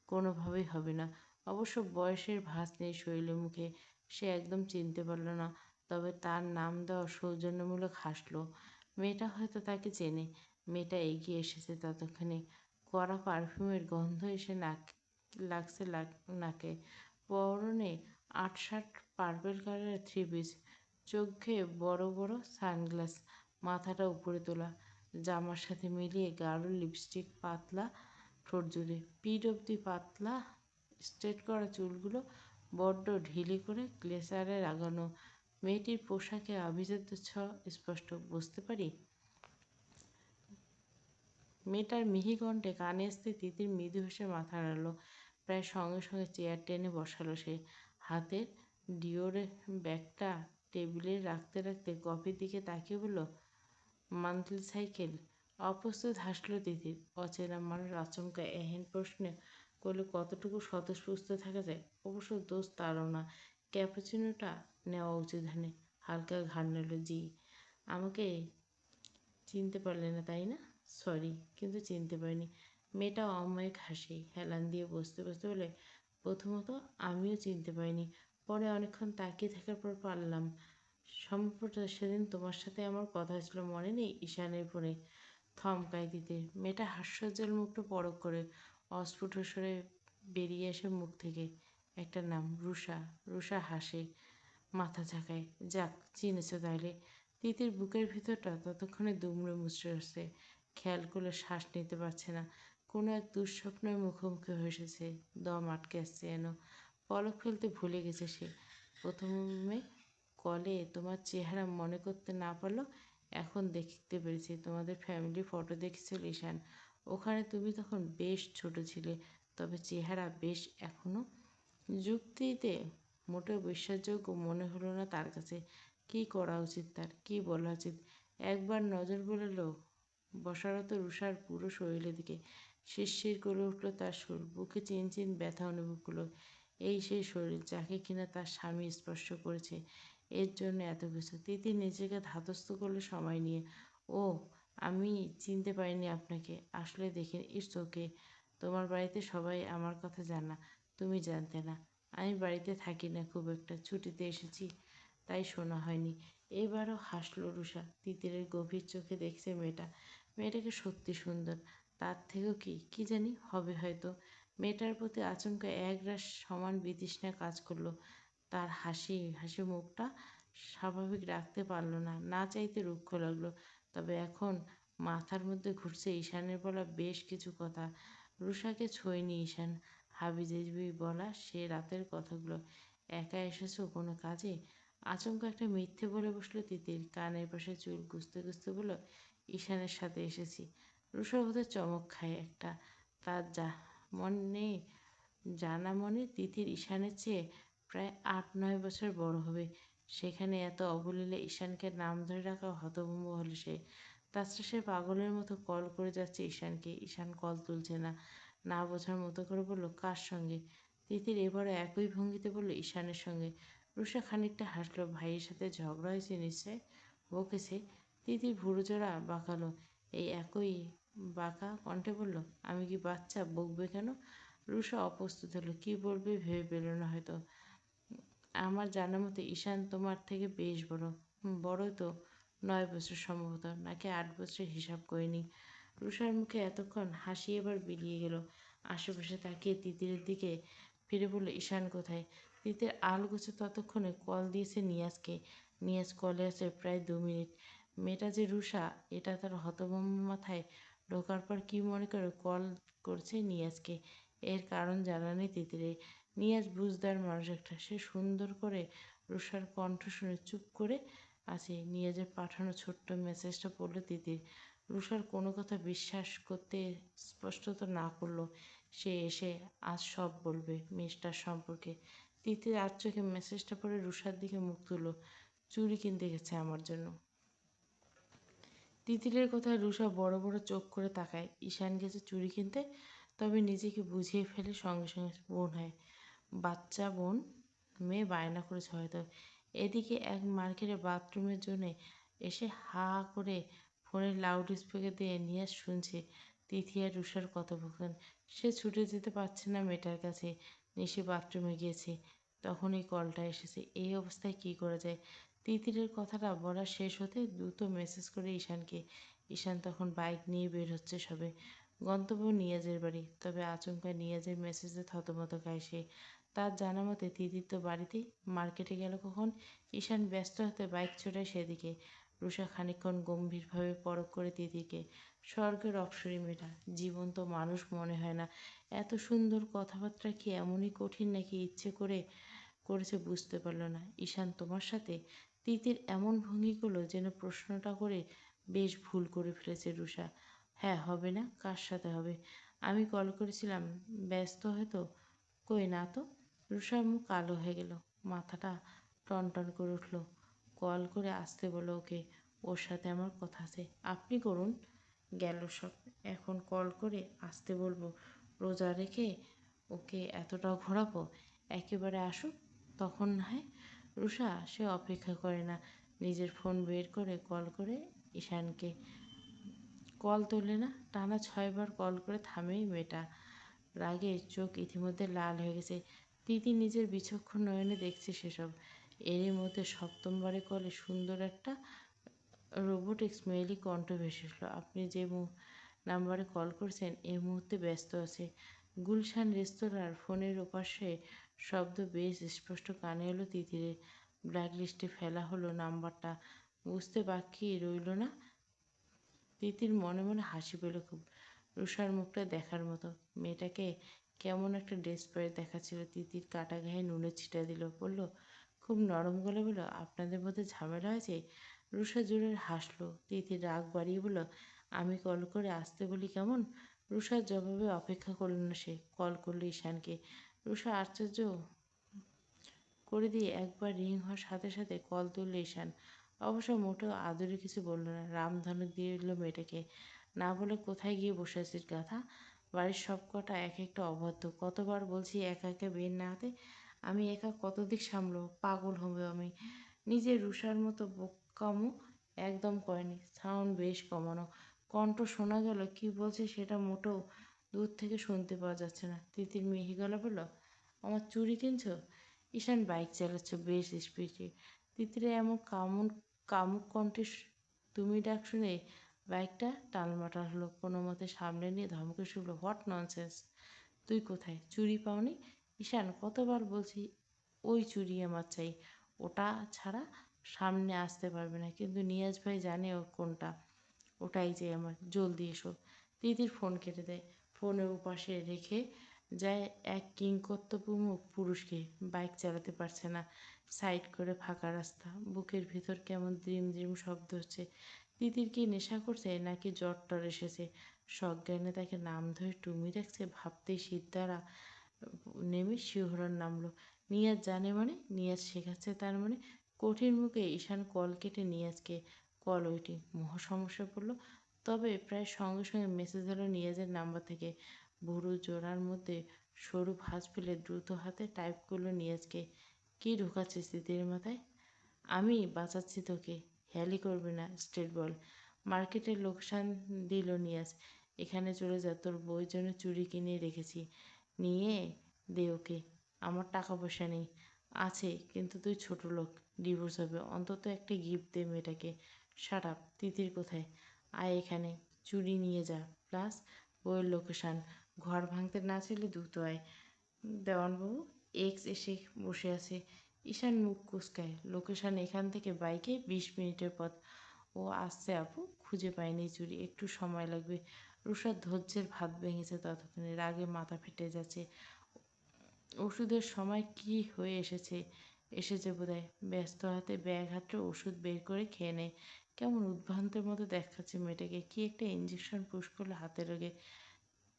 কোনোভাবেই হবে না। অবশ্য বয়সের ভাঁজ নেই শরীরে মুখে। সে একদম চিনতে পারল না। তবে তার নাম দেওয়া সৌজন্যমূলক হাসল। মেয়েটা হয়তো তাকে চেনে। মেয়েটা এগিয়ে এসেছে ততক্ষণে। কড়া পারফিউমের গন্ধ এসে লাগছে নাকে। পরনে আটশার্ট, পার্পেল কালারের 3 পিস, চোখে বড় বড় সানগ্লাস, মাথাটা উপরে তোলা, জামার সাথে মিলিয়ে গাঢ় লিপস্টিক, পাতলা ঠোঁট জুড়ে পিঠ অব্দি পাতলা স্ট্রেট করা চুলগুলো বড্ড ঢিলে করে গ্লেসারে লাগানো। মেয়েটির পোশাকে আভিজাত্য ছোঁয়া স্পষ্ট বুঝতে পারি। মেয়েটার মিহি কণ্ঠে কানে আসতে তিতির মৃদু হেসে মাথা নাড়ল। প্রায় সঙ্গে সঙ্গে চেয়ার টেনে বসালো সে। হাতের ডিওরের ব্যাগটা টেবিলে রাখতে রাখতে কফির দিকে তাকিয়ে বলল, মান্থলি সাইকেল। অপ্রস্তুত হাসল তিতির। অচেনা মানুষ আচমকা এহেন প্রশ্নে করলে কতটুকু স্বতঃস্ফূর্ত থাকা যায়। অবশ্য দোষ তারও না। ক্যাপুচিনোটা নেওয়া উচিত হয়নি। হালকা ঘাড় নাড়ল। জি। আমাকে চিনতে পারলে না তাই না? সরি, কিন্তু চিনতে পারিনি। মেয়েটা অমায়িক হাসি হেলান দিয়ে বসতে বসতে বলে, প্রথমত আমিও চিনতে পারিনি, পরে অনেকক্ষণ তাকিয়ে থাকার পর পারলাম। সম্ভবত সেদিন তোমার সাথে আমার কথা হয়েছিল, মনে নেই? ঈশানের ফোনে। থমকায় দিতে। মেয়েটা হাস্যোজ্জ্বল মুখটা পরক করে অস্ফুট স্বরে বেরিয়ে আসে মুখ থেকে একটা নাম, রুষা। রুষা হাসে, মাথা ঝাঁকায়। যাক, চিনেছ তাহলে। তিতির বুকের ভিতরটা ততক্ষণে দুমড়ে মুচড়ে আসছে। খেয়াল করলে শ্বাস নিতে পারছে না। কোনো এক দুঃস্বপ্নের মুখোমুখি হয়ে এসেছে। দম আটকে আসছে যেন। পলক ফেলতে ভুলে গেছে সে। প্রথমে কলে তোমার চেহারা মনে করতে না পারলেও এখন দেখতে পেরেছি। তোমাদের ফ্যামিলি ফটো দেখেছিল ঈশান। ওখানে তুমি তখন বেশ ছোট ছিলে, তবে চেহারা বেশ এখনও। যুক্তিতে মোটেও বিশ্বাসযোগ্য মনে হলো না তার কাছে। কী করা উচিত তার, কী বলা উচিত? একবার নজর বুলাল বশরত রুষার পুরো শরীরের দিকে। শিরশির করে উঠল তার সুর, বুকে চিনচিন ব্যথা অনুভব করলো। এই সেই শরীর যাকে কিনা তার স্বামী স্পর্শ করেছে। এর জন্য এত কিছু। তিতি নিজেকে ধাতস্থ করলে সময় নিয়ে। ও, আমি চিনতে পারিনি আপনাকে, আসলে দেখিনি। It's okay. তোমার বাড়িতে সবাই আমার কথা জানা, তুমি জানতে না। আমি বাড়িতে থাকি না খুব একটা, ছুটিতে এসেছি, তাই শোনা হয়নি। এবারও হাসলো রুষা। তিতিরের গভীর চোখে দেখছে মেয়েটা। মেয়েটাকে সত্যি সুন্দর। তার থেকেও কি কি জানি হবে হয়তো। মেয়েটার প্রতি আচমকা একরাশ সমান বিতৃষ্ণা কাজ করলো। তার হাসি হাসি মুখটা স্বাভাবিক রাখতে পারল না, না চাইতে রুক্ষ লাগলো। তবে এখন মাথার মধ্যে ঘুরছে ঈশানের বলা বেশ কিছু কথা। রুষাকে ছোঁয়নি ঈশান। হাবিজাবি বলা সে রাতের কথাগুলো। একা এসেছো কোনো কাজে? আচমকা একটা মিথ্যে বলে বসলো তিতির। কানের পাশে চুল গুছতে গুছতে বলল, ঈশানের সাথে এসেছি। রুষা বোধহয় চমক খায় একটা। তার মনে জানা মনে তিতির ঈশানের চেয়ে প্রায় ৮-৯ বছর বড় হবে। সেখানে এত অবলীলে ঈশানকে নাম ধরে রাখা হতভম্ব হলো সে। তাছাড়া সে পাগলের মতো কল করে যাচ্ছে ঈশানকে। ঈশান কল তুলছে না। না বোঝার মতো করে বলল, কার সঙ্গে? তিতির এবারও একই ভঙ্গিতে বলল, ঈশানের সঙ্গে। রুষা খানিকটা হাসলো। ভাইয়ের সাথে ঝগড়া হয়েছে নিশ্চয়, বকেছে। তিতির ভুরুজোড়া বাঁকালো। এই একই বাঁকা কণ্ঠে বলল, আমি কি বাচ্চা, বকবে কেন? রুষা অপ্রস্তুত হলো। কী বলবে ভেবে পেল না হয়তো। আমার জানা মতে ঈশান তোমার থেকে বেশ বড়। বড় তো ৯ বছর সম্ভবত, নাকি ৮ বছর, হিসাব করিনি। রুষার মুখে এতক্ষণ হাসি এবার বিলিয়ে গেল। আশেপাশে তাকিয়ে তিতিরের দিকে ফিরে বলল, ঈশান কোথায়? তিতির আলগোছে ততক্ষণে কল দিয়েছে নিয়াজকে। নিয়াজ কলে আছে প্রায় ২ মিনিট। মেয়েটা যে রুষা এটা তার হতভম্ব মাথায় ঢোকার পর কী মনে করে কল করছে নিয়াজকে, এর কারণ জানা নেই তিতিরের। নিয়াজ বুঝদার মানুষ একটা। সে সুন্দর করে রুষার কণ্ঠ শুনে চুপ করে আছে। নিয়াজের পাঠানো ছোট্ট মেসেজটা পড়ল তিতির। রুষার কোনো কথা বিশ্বাস করতে স্পষ্টত না করলো। সে এসে আজ সব বলবে মেয়েটার সম্পর্কে। তিতির আর চোখে মেসেজটা পড়ে রুষার দিকে মুখ তুলল। চুড়ি কিনতে গেছে আমার জন্য। তিতিরের কথায় রুষা বড় বড় চোখ করে তাকায়। ঈশান গেছে চুড়ি কিনতে? তবে নিজেকে বুঝিয়ে ফেলে সঙ্গে সঙ্গে, বোন হয়, বাচ্চা বোন, মেয়ে বায়না করেছে হয়তো। এদিকে এক মার্কেটে বাথরুমের জন্যে এসে হা করে ফোনের লাউড স্পিকার দিয়ে নিয়ে শুনছে তিথি আর রুষার কথোপকথন। সে ছুটে যেতে পারছে না মেয়েটার কাছে। নিশি বাথরুমে গিয়েছে, তখন এই কলটা এসেছে। এই অবস্থায় কী করা যায়? তিতিরের কথাটা বলা শেষ হতে দ্রুত মেসেজ করে ঈশানকে। ঈশান তখন বাইক নিয়ে বের হচ্ছে সবে। গন্তব্য নিয়াজের বাড়ি। তবে আচমকা নিয়াজের মেসেজে থতমত খায় সে। তার জানা মতে তিতির তো বাড়িতেই, মার্কেটে গেল কখন? ঈশান ব্যস্ত হাতে বাইক ছোটায় সেদিকে। রুষা খানিকক্ষণ গম্ভীরভাবে পরখ করে তিতিরকে। স্বর্গের অপ্সরী মেয়েটা, জীবন্ত মানুষ মনে হয় না। এত সুন্দর কথাবার্তা কি এমনই কঠিন, নাকি ইচ্ছে করে করেছে বুঝতে পারল না। ঈশান তোমার সাথে? তিতির এমন ভঙ্গি করলো যেন প্রশ্নটা করে বেশ ভুল করে ফেলেছে রুষা। হ্যাঁ, হবে না? কার সাথে হবে? আমি কল করেছিলাম, ব্যস্ত হয়তো। কই না তো। রুষার মুখ কালো হয়ে গেল, মাথাটা টনটন করে উঠল। কল করে আসতে বলো ওকে, ওর সাথে আমার কথা আছে। আপনি করুন। গেল সব। এখন কল করে আসতে বলবো? রোজা রেখে ওকে এতটাও ঘোরাবো? একেবারে আসুক, তখন না হয়। রুষা সে অপেক্ষা করে না, নিজের ফোন বের করে কল করে ঈশানকে। কল তোলে না। টানা ৬ বার কল করে থামেই মেয়েটা। রাগে চোখ ইতিমধ্যে লাল হয়ে গেছে। তিতি নিজের বিচক্ষণ নয়নে দেখছে সেসব। এরই মধ্যে সপ্তমবারে কলে সুন্দর একটা রোবোটিক স্মেলি কণ্ঠ ভেসে এসলো, আপনি যে নাম্বারে কল করছেন এই মুহূর্তে ব্যস্ত আছে। গুলশান রেস্তোরাঁর ফোনের ওপাশে শব্দ বেশ স্পষ্ট কানে এলো তিতিরের। ব্ল্যাক লিস্টে ফেলা হলো নাম্বারটা, বুঝতে বাকি রইল না। তিতির মনে মনে হাসি পেল খুব। রুষার মুখটা দেখার মতো। মেয়েটাকে কেমন একটা ডেসপারেট দেখাচ্ছিল। তিতির কাটা গায়ে নুনের ছিটা দিল, বলল খুব নরম গলে, বলল আপনাদের মধ্যে ঝামেলা হয়েছে? রুষা জোরে হাসলো। তিতির রাগ বাড়িয়ে বলল আমি কল করে আসতে বলি কেমন? রুষার জবাবে অপেক্ষা করল না সে, কল করলো ঈশানকে। রুষা আশ্চর্য করে দিয়ে একবার রিং হওয়ার সাথে সাথে কল তুলল ঈশান। অবশ্য মোটেও আদুরে কিছু বলল না, রামধনুক দিয়ে দিল মেয়েটাকে। না বলে কোথায় গিয়ে বসে আছিস গাধা? বাড়ির সব কটা এক একটা অবাধ্য, কতবার বলছি একা একা বের না হতে। আমি একা কত দিক সামলো, পাগল হবে আমি। নিজে রুষার মতো বোকামো একদম করেনি, সাউন্ড বেশ কমানো, কণ্ঠ শোনা গেল কি বলছে সেটা মোটেও দূর থেকে শুনতে পাওয়া যাচ্ছে না। তিতির মিহি গলা বলল আমার চুড়ি কিনছো? ঈশান বাইক চালাচ্ছে বেশ স্পিডে। তিতিরে এমন কামুক কণ্ঠে তুমি ডাক শুনে বাইকটা টালমাটাল হলো। কোনো মতে সামনে নিয়ে ধমকে শুনল হোয়াট ননসেন্স, তুই কোথায়? চুরি পাওনি? ঈশান কতবার বলছি ওই চুরি আমার চাই, ওটা ছাড়া সামনে আসতে পারবে না। কিন্তু নিয়াজ ভাই জানে ও কোনটা, ওটাই চাই আমার, জলদি এসো। তিতির ফোন কেটে দেয়, ফোনের উপাশে রেখে যায় এক কিংকর্তব্যমুখ পুরুষকে। বাইক চালাতে পারছে না, সাইড করে ফাঁকা রাস্তা, বুকের ভিতর কেমন দ্রিম দ্রিম শব্দ হচ্ছে। তিতির কি নেশা করছে নাকি জ্বর টর এসেছে? সজ্ঞানে তাকে নাম ধরে টুমি রাখছে, ভাবতেই সিদ্ধারা নেমে শিহরণ নামলো। নিয়াজ জানে মানে, নিয়াজ শেখাচ্ছে তার মানে। কঠিন মুখে ঈশান কল কেটে নিয়াজকে, কল ওয়েটিং। মহা সমস্যা পড়ল। তবে প্রায় সঙ্গে সঙ্গে মেসেজ এলো নিয়াজের নাম্বার থেকে। বুড়ো জোড়ার মধ্যে সরু ভাঁজ ফেলে দ্রুত হাতে টাইপ করলো নিয়াজকে। কি ঢোকাচ্ছে স্মৃতির মাথায়? আমি বাঁচাচ্ছি তোকে, হেয়ালি করবি না, স্ট্রেট বল। মার্কেটের লোকসান দিল নিয়াজ। এখানে চলে যা, তোর বউয়ের জন্য চুড়ি কিনে রেখেছি, নিয়ে দে ওকে। আমার টাকা পয়সা নেই, আছে কিন্তু তুই ছোট লোক, ডিভোর্স হবে, অন্তত একটা গিফট দে মেয়েটাকে। Shut up. তিতির কোথায়? আয় এখানে, চুড়ি নিয়ে যা, প্লাস বইয়ের লোকেশান। ঘর ভাঙতে না চাইলে দ্রুত আয়। দেওয়ানবাবু এক্স এসে বসে আছে। ঈশান মুখ কুঁচকায়। লোকেশান এখান থেকে বাইকে 20 মিনিটের পথ। ও আসছে আপু, খুঁজে পায়নি চুড়ি, একটু সময় লাগবে। রুষার ধৈর্যের ভাত ভেঙেছে ততক্ষণে, রাগে মাথা ফেটে যাচ্ছে। ওষুধের সময় কি হয়ে এসেছে বোধহয়। ব্যস্ত হাতে ব্যাগ হাতে ওষুধ বের করে খেয়ে নেয়। কেমন উদ্ভ্রান্তের মতো দেখাচ্ছে মেয়েটাকে। কি একটা ইঞ্জেকশন পুশ করলে হাতে লেগে।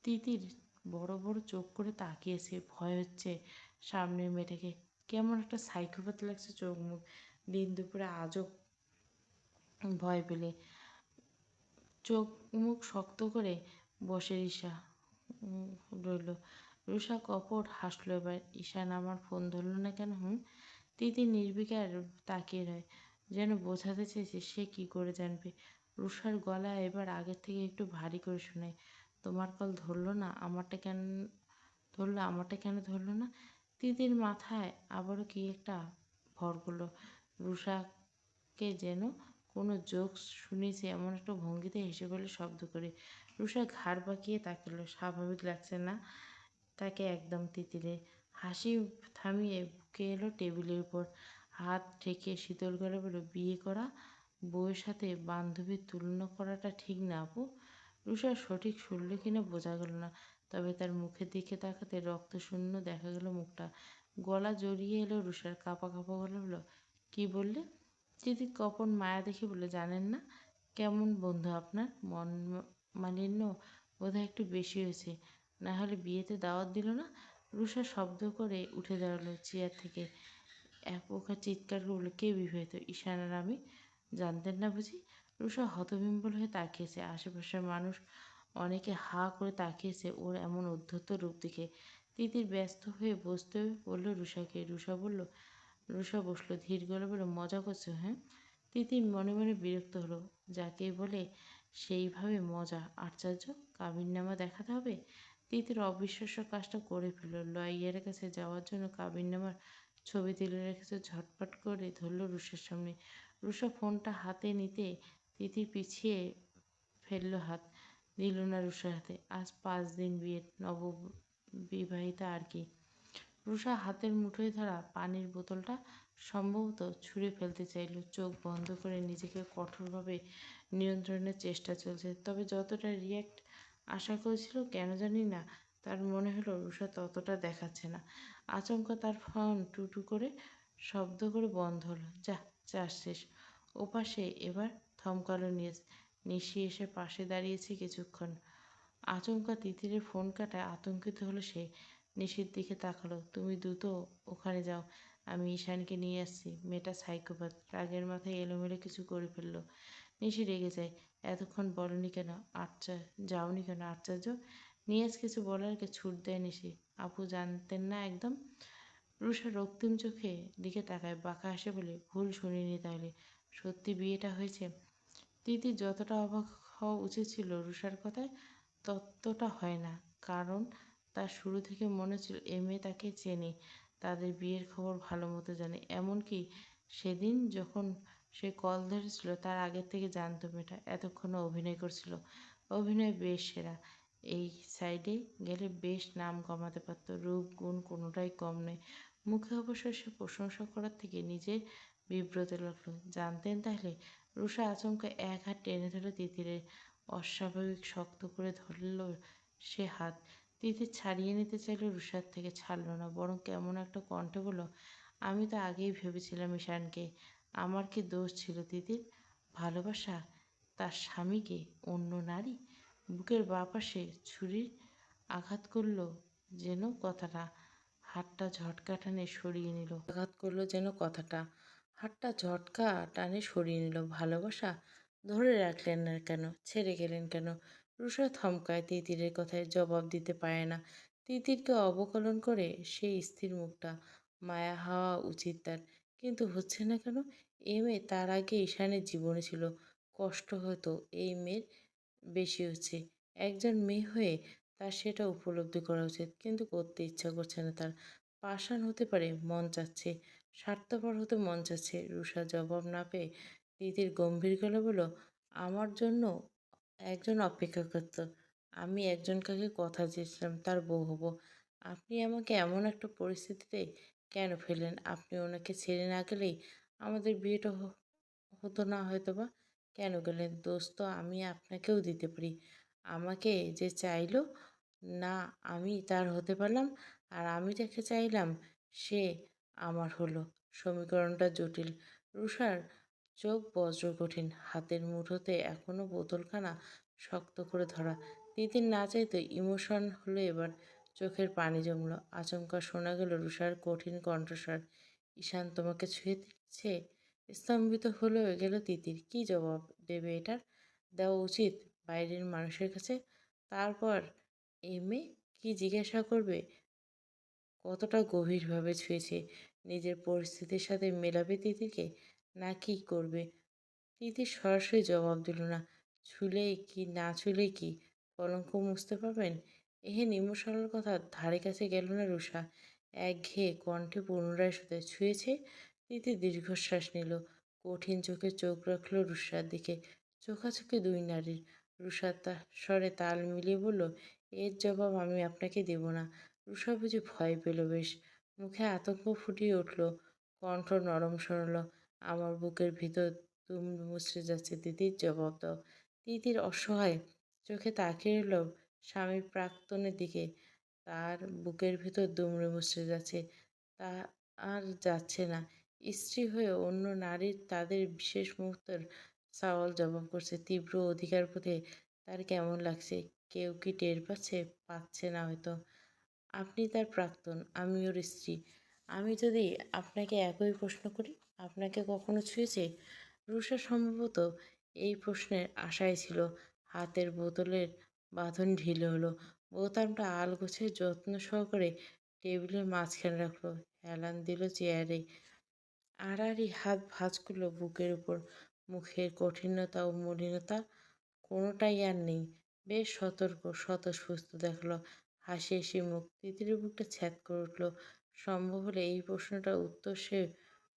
তিতির বড় বড় চোখ করে তাকিয়েছে, ভয় হচ্ছে সামনের মেয়েটাকে। কেমন একটা সাইকোপ্যাথ লাগছে চোখ মুখ। দিন দুপুরে আজব ভয় পেলে চোখ মুখ শক্ত করে বসে রইল। রুষা কপট হাসলো এবার। ঈশান আমার ফোন ধরলো না কেন? তিতির নির্বিকার তাকিয়ে রয়, যেন বোঝাতে চেয়েছে সে কি করে জানবে। রুষার গলা এবার আগের থেকে একটু ভারী করে শোনায়, তোমার কল ধরলো না, আমারটা কেন ধরলো না? তিতির মাথায় আবারও কি একটা ভর করলো। রুষাকে যেন কোনো জোকস শুনেছে এমন একটা ভঙ্গিতে হেসে বলে শব্দ করে। রুষা ঘাড় বাঁকিয়ে তাকালো, স্বাভাবিক লাগছে না তাকে একদম। তিতিরের হাসি থামিয়ে বুকে এলো টেবিলের উপর, হাত ঠেকে শীতল গলা বলল বিয়ে করা বউয়ের সাথে বান্ধবীর তুলনা করাটা ঠিক না আপু। রুষা সঠিক শুনল কিনা বোঝা গেল না, তবে তার মুখের দিকে তাকাতে রক্তশূন্য দেখা গেল মুখটা। গলা জড়িয়ে এলো রুষার, কাঁপা কাঁপা গলা বলল কি বললে? তিতির কপন মায়া দেখে বলে জানেন না? কেমন বন্ধু আপনার? মন মালিন্য বোধহয় একটু বেশি হয়েছে, না হলে বিয়েতে দাওয়াত দিল না। রুষা শব্দ করে উঠে দাঁড়ালো চেয়ার থেকে, এক প্রকার চিৎকার করে বলল কে বিবাহিত? ঈশান আর আমি। জানতেন না বুঝি? রুষা হতবিম্বল হয়ে তাকিয়েছে। আশেপাশের মানুষ অনেকে হা করে তাকিয়েছে ওর এমন উদ্ধত রূপ দেখে। তিতির ব্যস্ত হয়ে বসতে বলল রুষাকে। রুষা বসলো, ধীর গলা বলল মজা করছো হ্যাঁ? তিতির মনে মনে বিরক্ত হলো, যাকে বলে সেইভাবে মজা। আশ্চর্য, কাবিননামা দেখাতে হবে। তিতির অবিশ্বাস্য কাজটা করে ফেলল। লয়ারের কাছে যাওয়ার জন্য কাবিননামার ছবি তুলে রেখেছে, ঝটপট করে ধরল রুষার সামনে। রুষা ফোনটা হাতে নিতে তিতির পিছিয়ে ফেলল হাত, দিল না রুষার হাতে। আজ 5 দিন বিয়ের, নববিবাহিতা আর কি। রুষা হাতের মুঠোয় ধরা পানির বোতলটা সম্ভবত ছুঁড়ে ফেলতে চাইল। চোখ বন্ধ করে নিজেকে কঠোরভাবে নিয়ন্ত্রণের চেষ্টা চলছে। তবে যতটা রিয়্যাক্ট আশা করেছিল কেন জানি না, তার মনে হলো রুষা ততটা দেখাচ্ছে না। আচমকা তার ফোন টুটু করে শব্দ করে বন্ধ হলো। যা, চার্জ শেষ। ওপাশে এবার থমকালো নিশি এসে পাশে দাঁড়িয়েছে কিছুক্ষণ। আচমকা তিতিরের ফোন কাটায় আতঙ্কিত হলো সে। নিশির দিকে তাকালো। তুমি দ্রুত ওখানে যাও, আমি ঈশানকে নিয়ে আসছি। মেয়েটা সাইকোপ্যাথ, রাগের মাথায় এলোমেলো কিছু করে ফেললো। নিশি রেগে যায়। এতক্ষণ বলনি কেন? যাওনি কেন? আশ্চর্য। নিয়াজ কিছু বলার আগে ছুট দেয় নিশি। আপু জানতেন না একদম? রুষা রক্তিম চোখে দিকে তাকায়, বাঁকা হাসে বলে, ভুল শুনিনি তাহলে। সত্যি বিয়েটা হয়েছে? তিতির যতটা অবাক হওয়া উচিত ছিল রুষার কথায়, ততটা হয় না। কারণ তার শুরু থেকে মনে হচ্ছিল এ মেয়ে তাকে চেনে, তাদের বিয়ের খবর ভালো মতো জানে। এমনকি সেদিন যখন সে কল ধরেছিল তার আগের থেকে জানতো মেয়েটা এতক্ষণও অভিনয় করছিল। অভিনয় বেশ সেরা। এই সাইডে গেলে বেশ নাম কমাতে পারত। রূপ গুণ কোনোটাই কম নয়। মুখে অবশ্য সে প্রশংসা করার থেকে নিজের বিব্রত লাগলো। জানতেন তাহলে? রুষা আচমকা এক হাত টেনে ধরে তিতিরের। অস্বাভাবিক শক্ত করে ধরল সে হাত। তিতির ছাড়িয়ে নিতে চাইল রুষার থেকে, ছাড়ল না। বরং কেমন একটা কণ্ঠে বলল, আমি তো আগেই ভেবেছিলাম ঈশানকে। আমার কি দোষ ছিল তিতির? ভালোবাসা তার স্বামীকে অন্য নারী? বুকের বাঁ পাশে ছুরির আঘাত করল যেন কথাটা। হাতটা ঝটকা টানে সরিয়ে নিল। আঘাত করলো যেন কথাটা। হাতটা ঝটকা টানে সরিয়ে নিল। ভালোবাসা? ধরে রাখলেন না কেন? ছেড়ে গেলেন কেন? রুষা থমকায়, তিতিরের কথায় জবাব দিতে পারে না। তিতিরকে অবকলন করে সেই স্থির মুখটা। মায়া হওয়া উচিত তার, কিন্তু হচ্ছে না কেন? এই মেয়ে তার আগে ঈশানের জীবনে ছিল। কষ্ট হয়তো এই মেয়ের বেশি হচ্ছে। একজন মেয়ে হয়ে তার সেটা উপলব্ধি করা উচিত, কিন্তু করতে ইচ্ছা করছে না তার। পাষাণ হতে পারে মন চাচ্ছে, স্বার্থপর হতে মন চাচ্ছে। রুষা জবাব না পেয়ে তিতির গম্ভীর গলা বলল, আমার জন্য একজন অপেক্ষা করত। আমি একজন কাকে কথা দিয়েছিলাম তার বউ হব। আপনি আমাকে এমন একটা পরিস্থিতিতে কেন ফেললেন? আপনি ওনাকে ছেড়ে না গেলেই আমাদের বিয়েটা হতো না হয়তো বা। কেন গেলেন? দোষ তো আমি আপনাকেও দিতে পারি। আমাকে যে চাইলো না আমি তার হতে পারলাম, আর আমি যাকে চাইলাম সে আমার হলো। সমীকরণটা জটিল। রুষার চোখ বজ্র কঠিন, হাতের মুঠোতে এখনো বোতলখানা শক্ত করে ধরা। তিতির না চাইতে ইমোশন হলো এবার। চোখের পানি জমলো। আচমকা শোনা গেল রুষার কঠিন কণ্ঠস্বর, ঈশান তোমাকে ছুঁয়ে দিচ্ছে? স্তম্ভিত হলো গেল তিতির। কি জবাব দেবে এটার? দেওয়া উচিত বাইরের মানুষের কাছে। তারপর মেয়ে কি জিজ্ঞাসা করবে? কতটা গভীরভাবে ছুঁয়েছে? নিজের পরিস্থিতির সাথে মেলাবে তিতিকে, না কি করবে? তিতির সরাসরি জবাব দিল না। ছুলেই কি না ছুলেই কি কলঙ্ক মুছতে পারবেন? এহেন ইমোশনাল কথা ধারে কাছে গেল না রুষা। একঘেয়ে কণ্ঠে পুনরায় শুধু ছুঁয়েছে। তিতির দীর্ঘশ্বাস নিল। কঠিন চোখে চোখ রাখল রুষার দিকে। চোখাচোখি দুই নারীর। রুষা স্বরে তাল মিলিয়ে বলল, এর জবাব আমি আপনাকে দেব না। রুষা বুঝি ভয় পেল বেশ। মুখে আতঙ্ক ফুটিয়ে উঠল, কণ্ঠ নরম সরল। আমার বুকের ভিতর দুমড়ে মুচড়ে যাচ্ছে। তিতির জবাব দাও। তিতির অসহায় চোখে তাকিয়ে রইল স্বামীর প্রাক্তনের দিকে। তার বুকের ভিতর দুমড়ে মুচড়ে যাচ্ছে। তা আর যাচ্ছে না। স্ত্রী হয়ে অন্য নারীর তাদের বিশেষ মুহূর্তের সওয়াল জবাব করছে। তীব্র অধিকার বোধে তার কেমন লাগছে। কেউ কি টের পাচ্ছে? পাচ্ছে না হয়তো। আপনি তার প্রাক্তন, আমি ওর স্ত্রী। আমি যদি আপনাকে একই প্রশ্ন করি, আপনাকে কখনো ছুঁয়েছে? রুষা সম্ভবত এই প্রশ্নের আশায় ছিল। হাতের বোতলের বাঁধন ঢিলে হলো। বোতামটা আলগোছে যত্ন সহকারে টেবিলের মাঝখানে রাখলো। হেলান দিল চেয়ারে। আড়াআড়ি হাত ভাঁজ করলো বুকের উপর। মুখের কঠিনতা ও মলিনতা কোনোটাই আর নেই। বেশ সতর্ক, স্বতঃস্ফূর্ত দেখালো। হাসি হাসি মুখ। তিতিরের বুকটা ছ্যাদ করে উঠল। সম্ভব হলে এই প্রশ্নটার উত্তর সে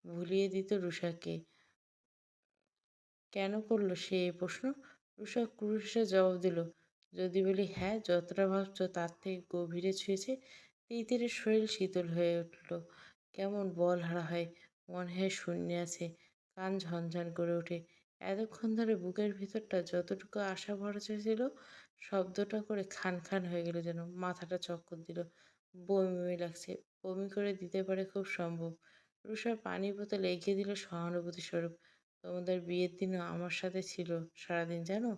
ভুলিয়ে দিত রুষাকে। কেন করলো সে এই প্রশ্ন? রুষা ক্রুশে জবাব দিল, যদি বলি হ্যাঁ, যতটা ভাবছো তার থেকে গভীরে ছুঁয়েছে। তিতিরের শরীর শীতল হয়ে উঠল, কেমন বল হারা হয়, মনে হয় শূন্যে আছে, কান ঝনঝন করে ওঠে। এতক্ষণ ধরে বুকের ভিতরটা যতটুকু আশা ভরসা ছিল, শব্দটা করে খান খান হয়ে গেল, যেন মাথাটা চক্কর দিল, বমি বমি লাগছে, বমি করে দিতে পারে খুব সম্ভব। রুষার পানির বোতল এগিয়ে দিল সহানুভূতি স্বরূপ। তোমাদের বিয়ের দিনও আমার সাথে ছিল সারাদিন, জানো?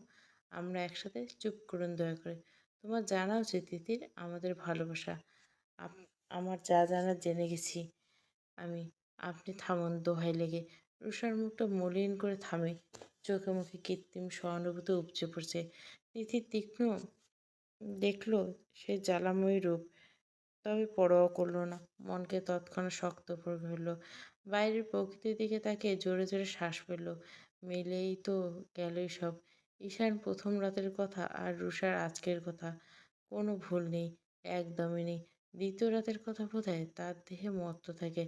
আমরা একসাথে। চুপ করুন দয়া করে। তোমার জানা উচিত তিতির, আমাদের ভালোবাসা। আমার যা জানার জেনে গেছি আমি। আপনি থামুন দোহাই লেগে। রুষার মুখটা মলিন করে থামে, চোখে মুখে কৃত্রিম সহানুভূতি উপচে পড়ছে। তিথির তীক্ষ্ণ দেখল সে জ্বালাময়ী রূপ, তবে পরোয়া করল না। মনকে তৎক্ষণাৎ শক্ত করে ধরল। বাইরের প্রকৃতির দিকে তাকিয়ে জোরে জোরে শ্বাস ফেলল। মিলেই তো গেলই সব। ঈশান প্রথম রাতের কথা আর রুষার আজকের কথা। কোনো ভুল নেই, একদমই নেই। দ্বিতীয় রাতের কথা বোধহয় তার দেহে মত্ত থাকে,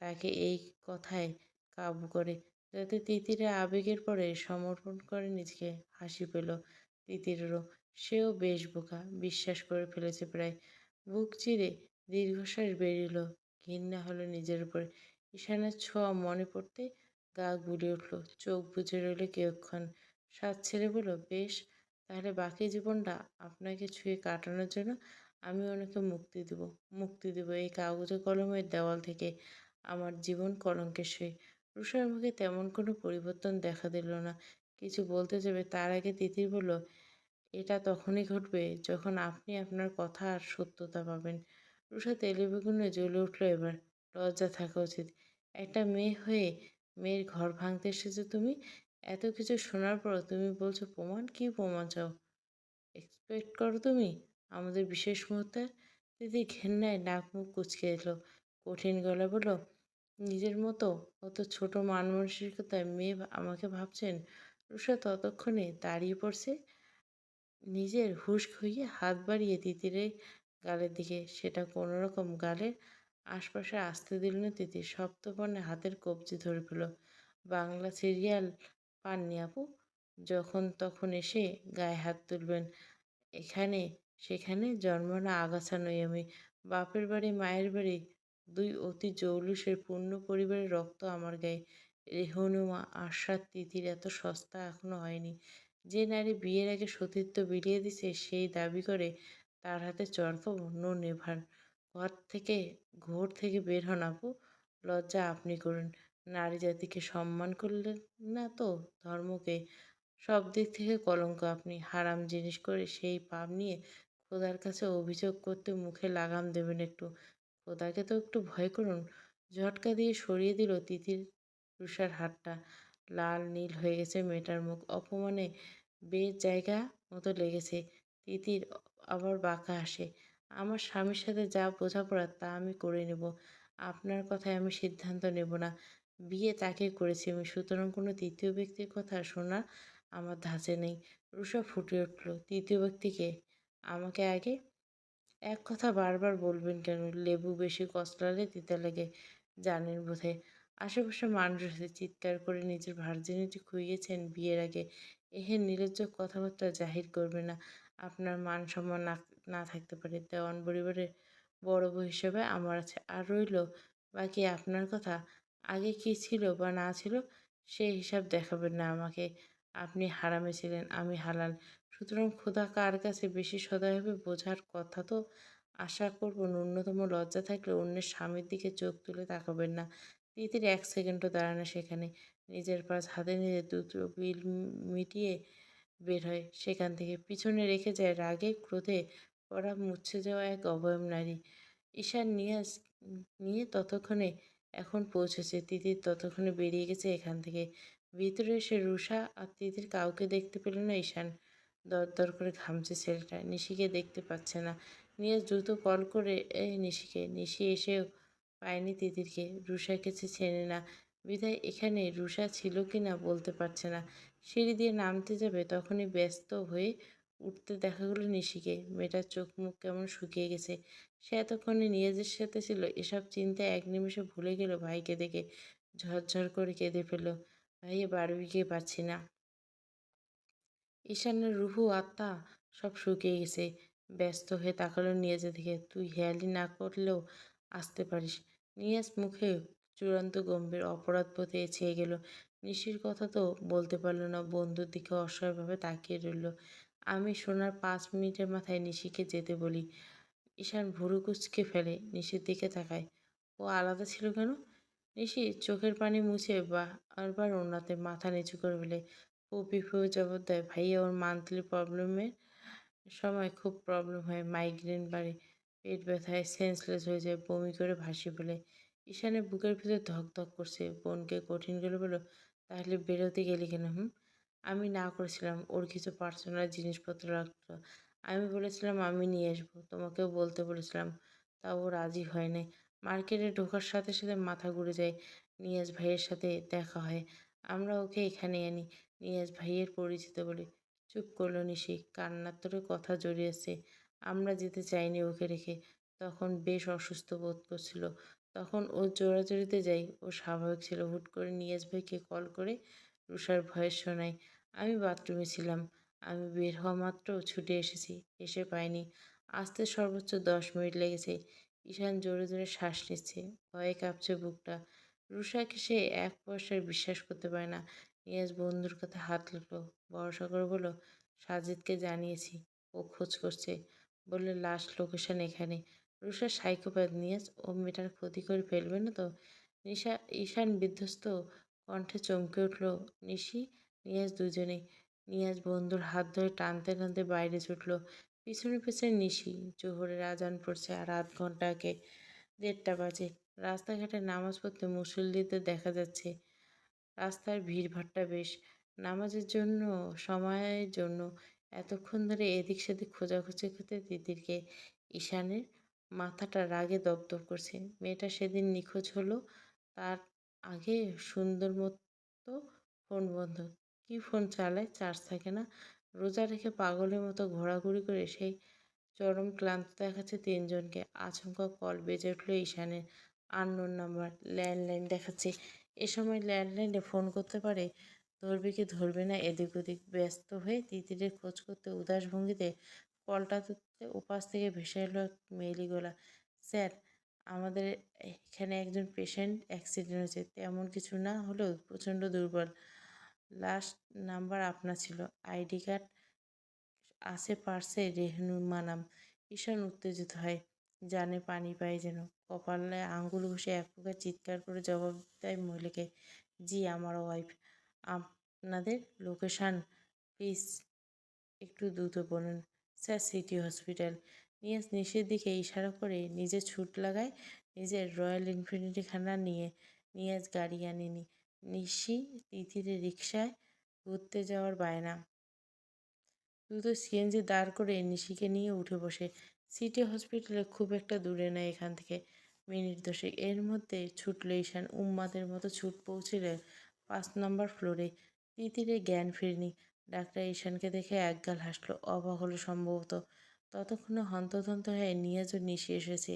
তাকে এই কথায় কাবু করে, যাতে তিতিরের আবেগের পরে সমর্পণ করে নিজেকে। হাসি পেল তিতিরেরও। সেও বেশ বোকা, বিশ্বাস করে ফেলেছে প্রায়। বুক চিরে দীর্ঘশ্বাস বেরিল, ঘৃণা হলো নিজের উপরে। ঈশানের ছোঁয়া মনে পড়তে গা গুলিয়ে উঠল, চোখ বুজে রইল কিছুক্ষণ, শ্বাস ছেড়ে বলল, বেশ, তাহলে বাকি জীবনটা আপনাকে ছুঁয়ে কাটানোর জন্য আমি ওনাকে মুক্তি দেব। মুক্তি দেব এই কাগজে কলমের দেওয়াল থেকে, আমার জীবন কলঙ্কের সই। রুষার মুখে তেমন কোনো পরিবর্তন দেখা দিল না। কিছু বলতে যাবে তার আগে তিতির বলল, এটা তখনই ঘটবে যখন আপনি আপনার কথা আর সত্যতা পাবেন। রুষা তেলে বেগুনে জ্বলে উঠল এবার। লজ্জা থাকা উচিত। একটা মেয়ে হয়ে মেয়ের ঘর ভাঙতে এসেছো তুমি। এত কিছু শোনার পর তুমি বলছো প্রমাণ? কি প্রমাণ চাও? এক্সপেক্ট করো তুমি আমাদের বিশেষ মুহূর্তে? দিদি ঘেন্নায় নাক মুখ কুচকে এলো, কঠিন গলা বলল, নিজের মতো অত ছোট মান মানসিকতায় মেয়ে আমাকে ভাবছেন? রুষা ততক্ষণে দাঁড়িয়ে পড়ছে, নিজের হুঁশ খুইয়ে হাত বাড়িয়ে তিতিরের গালের দিকে। সেটা কোনো রকম গালের আশপাশে আসতে দিল না তিতির, সপ্তপর্ণে হাতের কবজি ধরে ফেল। বাংলা সিরিয়াল পাননি আপু? যখন তখন এসে গায়ে হাত তুলবেন। এখানে সেখানে জন্মানো আগাছা নই আমি। বাপের বাড়ি মায়ের বাড়ি দুই অতি জৌলুসের পূর্ণ পরিবারের রক্ত আমার গায়ে। রেহনুমা আশার তিথির এত সস্তা এখনো হয়নি। যে নারী বিয়ের আগে সতীত্ব বিলিয়ে দিছে সেই দাবি করে তার হাতে চর খাবো? No never. ঘর থেকে ঘোর থেকে বের হন আপু। লজ্জা আপনি করুন। নারী জাতিকে সম্মান করলেন না তো ধর্মকে। সব দিক থেকে কলঙ্ক আপনি। হারাম জিনিস করে সেই পাপ নিয়ে খোদার কাছে অভিযোগ করতে মুখে লাগাম দেবেন একটু? খোদাকে তো একটু ভয় করুন। ঝটকা দিয়ে সরিয়ে দিল তিতির রুষার হাতটা। লাল নীল হয়ে গেছে মেয়েটার মুখ, অপমানে বেশ জায়গা মতো লেগেছে। তিতির আবার বাঁকা হাসে। আমার স্বামীর সাথে যা বোঝাপড়া তা আমি করে নেব। আপনার কথায় আমি সিদ্ধান্ত নেব না। বিয়ে তাকে করেছি আমি, সুতরাং কোনো তৃতীয় ব্যক্তির কথা শোনা আমার ধাঁচে নেই। রুষা ফুটে উঠল, তৃতীয় ব্যক্তিকে? আমাকে আগে? এক কথা বারবার বলবেন কেন? লেবু বেশি কচলালে তিতা লাগে, জানেন বোধহয়। আশেপাশে মানুষ আছে, চিৎকার করে নিজের ভার্জিনিটি খুইয়েছেন বিয়ের আগে। এহেন নির্লজ্জ কথাবার্তা জাহির করবে না। আপনার মান সম্মান না না থাকতে পারে, দেওয়ান পরিবারের বড় বউ হিসেবে আমার আছে। আর রইল বাকি আপনার কথা, আগে কি ছিল বা না ছিল সে হিসাব দেখাবেন না আমাকে। আপনি হারামে ছিলেন, আমি হালাল। সুতরাং খোদা কার কাছে বেশি সদয় হবে বোঝার কথা তো। আশা করব ন্যূনতম লজ্জা থাকলে অন্যের স্বামীর দিকে চোখ তুলে তাকাবেন না। তিতির এক সেকেন্ডও দাঁড়ায় না সেখানে। নিজের পাশ হাতে নিয়ে দ্রুত বিল মিটিয়ে বের হয় সেখান থেকে। পিছনে রেখে যায় রাগে ক্রোধে পড়া মুছে যাওয়া এক অবয়ব নারী। ঈশান নিয়াজ নিয়ে ততক্ষণে এখন পৌঁছেছে। তিতির ততক্ষণে বেরিয়ে গেছে এখান থেকে। ভিতরে এসে রুষা আর তিতির কাউকে দেখতে পেল না ঈশান। দরদর করে ঘামছে ছেলেটা, নিশিকে দেখতে পাচ্ছে না। নিয়াজ দ্রুত কল করে নিশিকে। নিশি এসেও পায়নি তিতিরকে, রুষাকে সে চেনে না বিধায় এখানে রুষা ছিল কি না বলতে পারছে না। সিঁড়ি দিয়ে নামতে যাবে তখনই ব্যস্ত হয়ে উঠতে দেখা গেল নিশিকে। মেয়েটার চোখ মুখ কেমন শুকিয়ে গেছে। সে এতক্ষণে নিয়াজের সাথে ছিল, এসব চিন্তায় এক নিমেষে ভুলে গেল ভাইকে দেখে। ঝরঝর করে কেঁদে ফেলল। ভাইয়া বারবিকিয়ে পাচ্ছি না। ঈশানের রুহু আত্মা সব শুকিয়ে গেছে। ব্যস্ত হয়ে তাকালো নিয়াজের দিকে। তুই হেয়ালি না করলেও আসতে পারিস। নিয়াজ মুখে চূড়ান্ত গম্ভীর অপরাধ বোধে ছেয়ে গেল। নিশির কথা তো বলতে পারল না। বন্ধুর দিকে অসহায়ভাবে তাকিয়ে রইল। আমি শোনার 5 মিনিটের মাথায় নিশিকে যেতে বলি। ঈশান ভুরু কুঁচকে ফেলে নিশির দিকে তাকায়। ও আলাদা ছিল কেন? নিশি চোখের পানি মুছে বারবার ওনাতে মাথা নিচু করে ফেলে। ফুপি ফুপি জবাব দেয়, ভাইয়া ওর মান্থলি প্রবলেমের সময় খুব প্রবলেম হয়, মাইগ্রেন বাড়ে, পেট ব্যথায় সেন্সলেস হয়ে যায়, বমি করে ভাসি ফেলে। ঈশানের বুকের ভিতর ধক ধক করছে। বোনকে কঠিন করে বলল, তাহলে বেরোতে গেলি কেন? আমি না করেছিলাম। ওর কিছু পার্সোনাল জিনিসপত্র রাখতো। আমি বলেছিলাম আমি নিয়ে আসবো। তোমাকেও বলতে বলেছিলাম। তাও ও রাজি হয় নাই। মার্কেটে ঢোকার সাথে সাথে মাথা ঘুরে যায়। নিয়াজ ভাইয়ের সাথে দেখা হয়। আমরা ওকে এখানে আনি। নিয়াজ ভাইয়ের পরিচিত বলে। চুপ করলো নিশি। কান্নার তোরে কথা জড়িয়েছে। আমরা যেতে চাইনি ওকে রেখে। তখন বেশ অসুস্থ বোধ করছিল। তখন ও জোরাজুরিতে যাই। ও স্বাভাবিক ছিল। হুট করে নিয়াজ ভাইকে কল করে রুষার ভয়েস শোনাই। আমি বাথরুমে ছিলাম। আমি বের হওয়া মাত্র ছুটে এসেছি। এসে পাইনি। আসতে সর্বোচ্চ 10 মিনিট লেগেছে। ঈশান জোরে জোরে শ্বাস নিচ্ছে। ভয়ে কাঁপছে বুকটা। রুষাকে সে এক পয়সার বিশ্বাস করতে পারে না। নিয়াজ বন্ধুর কাছে হাত লাগলো। ভরসা করে বলল, সাজিদকে জানিয়েছি। ও খোঁজ করছে। বললে লাস্ট লোকেশন এখানে। রুষা সাইকোপ্যাথ। নিয়াজ ও মেয়েটার ক্ষতি করে ফেলবে না তো? ঈশান বিধ্বস্ত কণ্ঠে চমকে উঠল। নিশি নিয়াজ দুজনেই। নিয়াজ বন্ধুর হাত ধরে টানতে টানতে বাইরে ছুটল। পিছনে পিছনে নিশি। জোহরের আজান পড়ছে আর আধ ঘন্টা আগে। 1:30 বাজে। রাস্তাঘাটে নামাজ পড়তে মুসল্লিদের দেখা যাচ্ছে। রাস্তার ভিড়ভাট্টা বেশ। নামাজের জন্য সময়ের জন্য এতক্ষণ ধরে এদিক সেদিক খোঁজাখুঁজি করতে তিতিরকে। ঈশানের মাথাটা রাগে দপদপ করছে। মেয়েটা সেদিন নিখোঁজ হলো। তার আগে সুন্দর মতো ফোন বন্ধ। কি ফোন চালায়? চার্জ থাকে না। রোজা রেখে পাগলের মতো ঘোরাঘুরি করে সেই চরম ক্লান্ত দেখাচ্ছে তিনজনকে। আচমকা কল বেজে উঠল ঈশানের। Unknown number. ল্যান্ডলাইন দেখাচ্ছে। এ সময় ল্যান্ডলাইনে ফোন করতে পারে। ধরবে কি ধরবে না এদিক ওদিক ব্যস্ত হয়ে তিতিরের খোঁজ করতে উদাস ভঙ্গিতে কলটা তুলতে ওপাশ থেকে ভেসে এলো এক মেয়েলি গলা। স্যার, আমাদের এখানে একজন পেশেন্ট অ্যাক্সিডেন্ট হয়েছে। তেমন কিছু না হলেও প্রচণ্ড দুর্বল। লাস্ট নাম্বার আপনার ছিল। আইডি কার্ড আছে পার্সে। রেহনুর নাম। ঈশান উত্তেজিত হয়। জানে পানি পায় যেন। কপালে আঙ্গুল ঘষে এক প্রকার চিৎকার করে জবাব দেয় মহিলাকে, জি আমার ওয়াইফ। আপনাদের লোকেশান প্লিজ একটু দ্রুত বলুন। Sir, city hospital. নিয়াজ নিচের দিকে ইশারা করে নিজে ছুট লাগায়। নিজের রয়্যাল ইনফিনিটি খানা নিয়ে নিয়াজ গাড়ি আনেনি। নিশি তিতিরে রিকশায় ঘুরতে যাওয়ার বায়না। দ্রুত সিএনজি দাঁড় করে নিশিকে নিয়ে উঠে বসে। সিটি হসপিটালে খুব একটা দূরে নয় এখান থেকে। মিনিট 10। এর মধ্যে ছুটল ঈশান। উন্মাদের মতো ছুট পৌঁছলে 5 নম্বর ফ্লোরে। তিতিরে জ্ঞান ফেরেনি। ডাক্তার ঈশানকে দেখে একগাল হাসলো। অবাক হলো সম্ভবত। ততক্ষণে হন্তদন্ত হয়ে নিয়াজ ও নিশি এসেছে।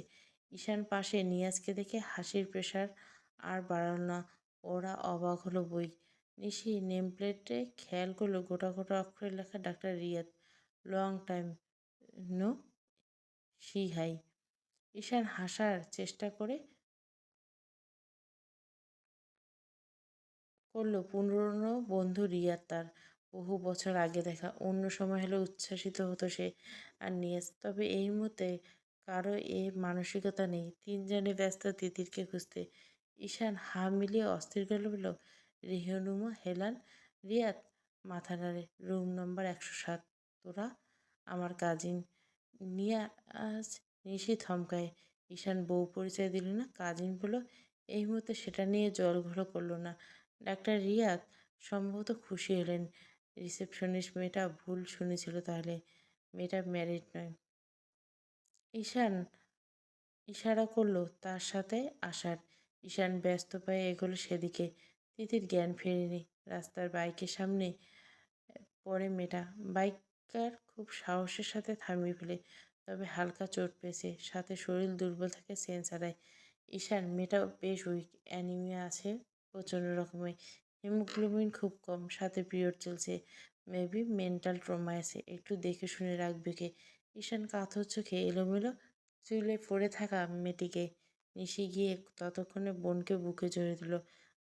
ঈশান পাশে। নিয়াজকে দেখে হাসির প্রেশার আর বাড়াল না। ওরা অবাক হলো বই। নিশি নেম প্লেটে খেয়াল করলো গোটা গোটা অক্ষরে লেখা ডাক্তার Riyad. Long time no see hi. Ishan হাসার চেষ্টা করলো। পুরনো বন্ধু রিয়াদ তার। বহু বছর আগে দেখা। অন্য সময় হলে উচ্ছ্বাসিত হতো সে। আর নিয়াজ। তবে এই মুহূর্তে কারো এ মানসিকতা নেই। তিনজনে ব্যস্ত তিতিরকে খুঁজতে। ঈশান হা মিলিয়ে অস্থির গেল বলল, রেহনুমা হেলাল। রিয়াদ মাথা নাড়ে। Room number 107। তোরা? আমার কাজিন। নিয়াজ। নিশি থমকায়। ঈশান বউ পরিচয় দিল না। কাজিন বলল। এই মুহূর্তে সেটা নিয়ে জলঘোলা করলো না। ডাক্তার রিয়াদ সম্ভবত খুশি হলেন। রিসেপশনিস্ট মেয়েটা ভুল শুনেছিল তাহলে। মেয়েটা ম্যারিড নয়। ঈশান ইশারা করলো তার সাথে আসার। ঈশান ব্যস্ত পায়ে এগোলো সেদিকে। তিতির জ্ঞান ফেরেনি। রাস্তার বাইকের সামনে পড়ে মেয়েটা। বাইকার খুব সাহসের সাথে থামিয়ে ফেলে। তবে হালকা চোট পেয়েছে। সাথে শরীর দুর্বল থাকে সেন্স হারায়। ঈশান মেয়েটাও বেশ উইক। অ্যানিমিয়া আছে প্রচণ্ড রকমের। হিমোগ্লোবিন খুব কম, সাথে পিরিয়ড চলছে, মেবি মেন্টাল ট্রমা আছে, একটু দেখে শুনে রাখবে কে? ঈশান কাতর চোখে এলোমেলো চুলে পড়ে থাকা মেয়েটিকে নিশি গিয়ে ততক্ষণে বোনকে বুকে জড়িয়ে দিল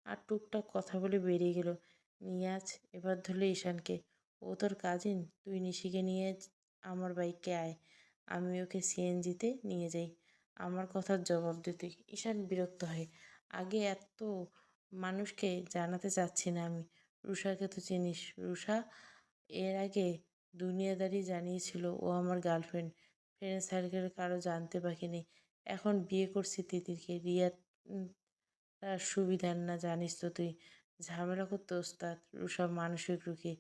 আর টুকটাক কথা বলে বেরিয়ে গেল। নিয়াজ এবার ধরলে ঈশানকে, ও তোর কাজিন, তুই নিশিকে নিয়ে আমার বাইকে আয়, আমি ওকে সিএনজিতে নিয়ে যাই, আমার কথার জবাব দে তুই। ঈশান বিরক্ত হয়, আগে এত মানুষকে জানাতে চাচ্ছি না আমি। রুষাকে তো চিনিস, রুষা এর আগে দুনিয়াদারি জানিয়েছিল ও আমার গার্লফ্রেন্ড, ফ্রেন্ড সার্কেল কারো জানতে বাকি নেই। এখন বিয়ে করছি তিতিরকে, রিয়া তার সুবিধার না, জানিস তো তুই, ঝামেলা করতে ওস্তাদ। রুষা মানসিক রুগী,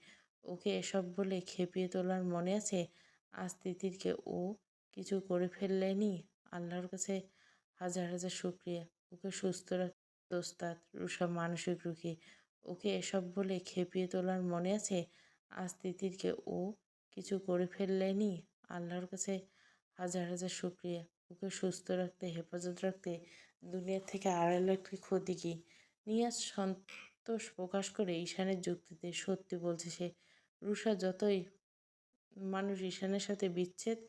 ওকে এসব বলে খেপিয়ে তোলার মনে আছে? আজ তিতিরকে ও কিছু করে ফেললেনি, আল্লাহর কাছে হাজার হাজার শুক্রিয়া, ওকে সুস্থ রাখতে ওস্তাদ। রুষা মানসিক রুগী, ওকে এসব বলে খেপিয়ে তোলার মনে আছে? আজ তিতিরকে ও কিছু করে ফেললেনি, আল্লাহর কাছে হাজার হাজার শুক্রিয়া, ওকে সুস্থ রাখতে, হেফাজত রাখতে দুনিয়া থেকে 2.5 লাখ ক্ষতি কী? নিয়াজ সন্তোষ প্রকাশ করে ঈশানের যুক্তিতে সত্যি বলছে সে। রুষা যতই মানুষ ঈশানের সাথে বিচ্ছেদ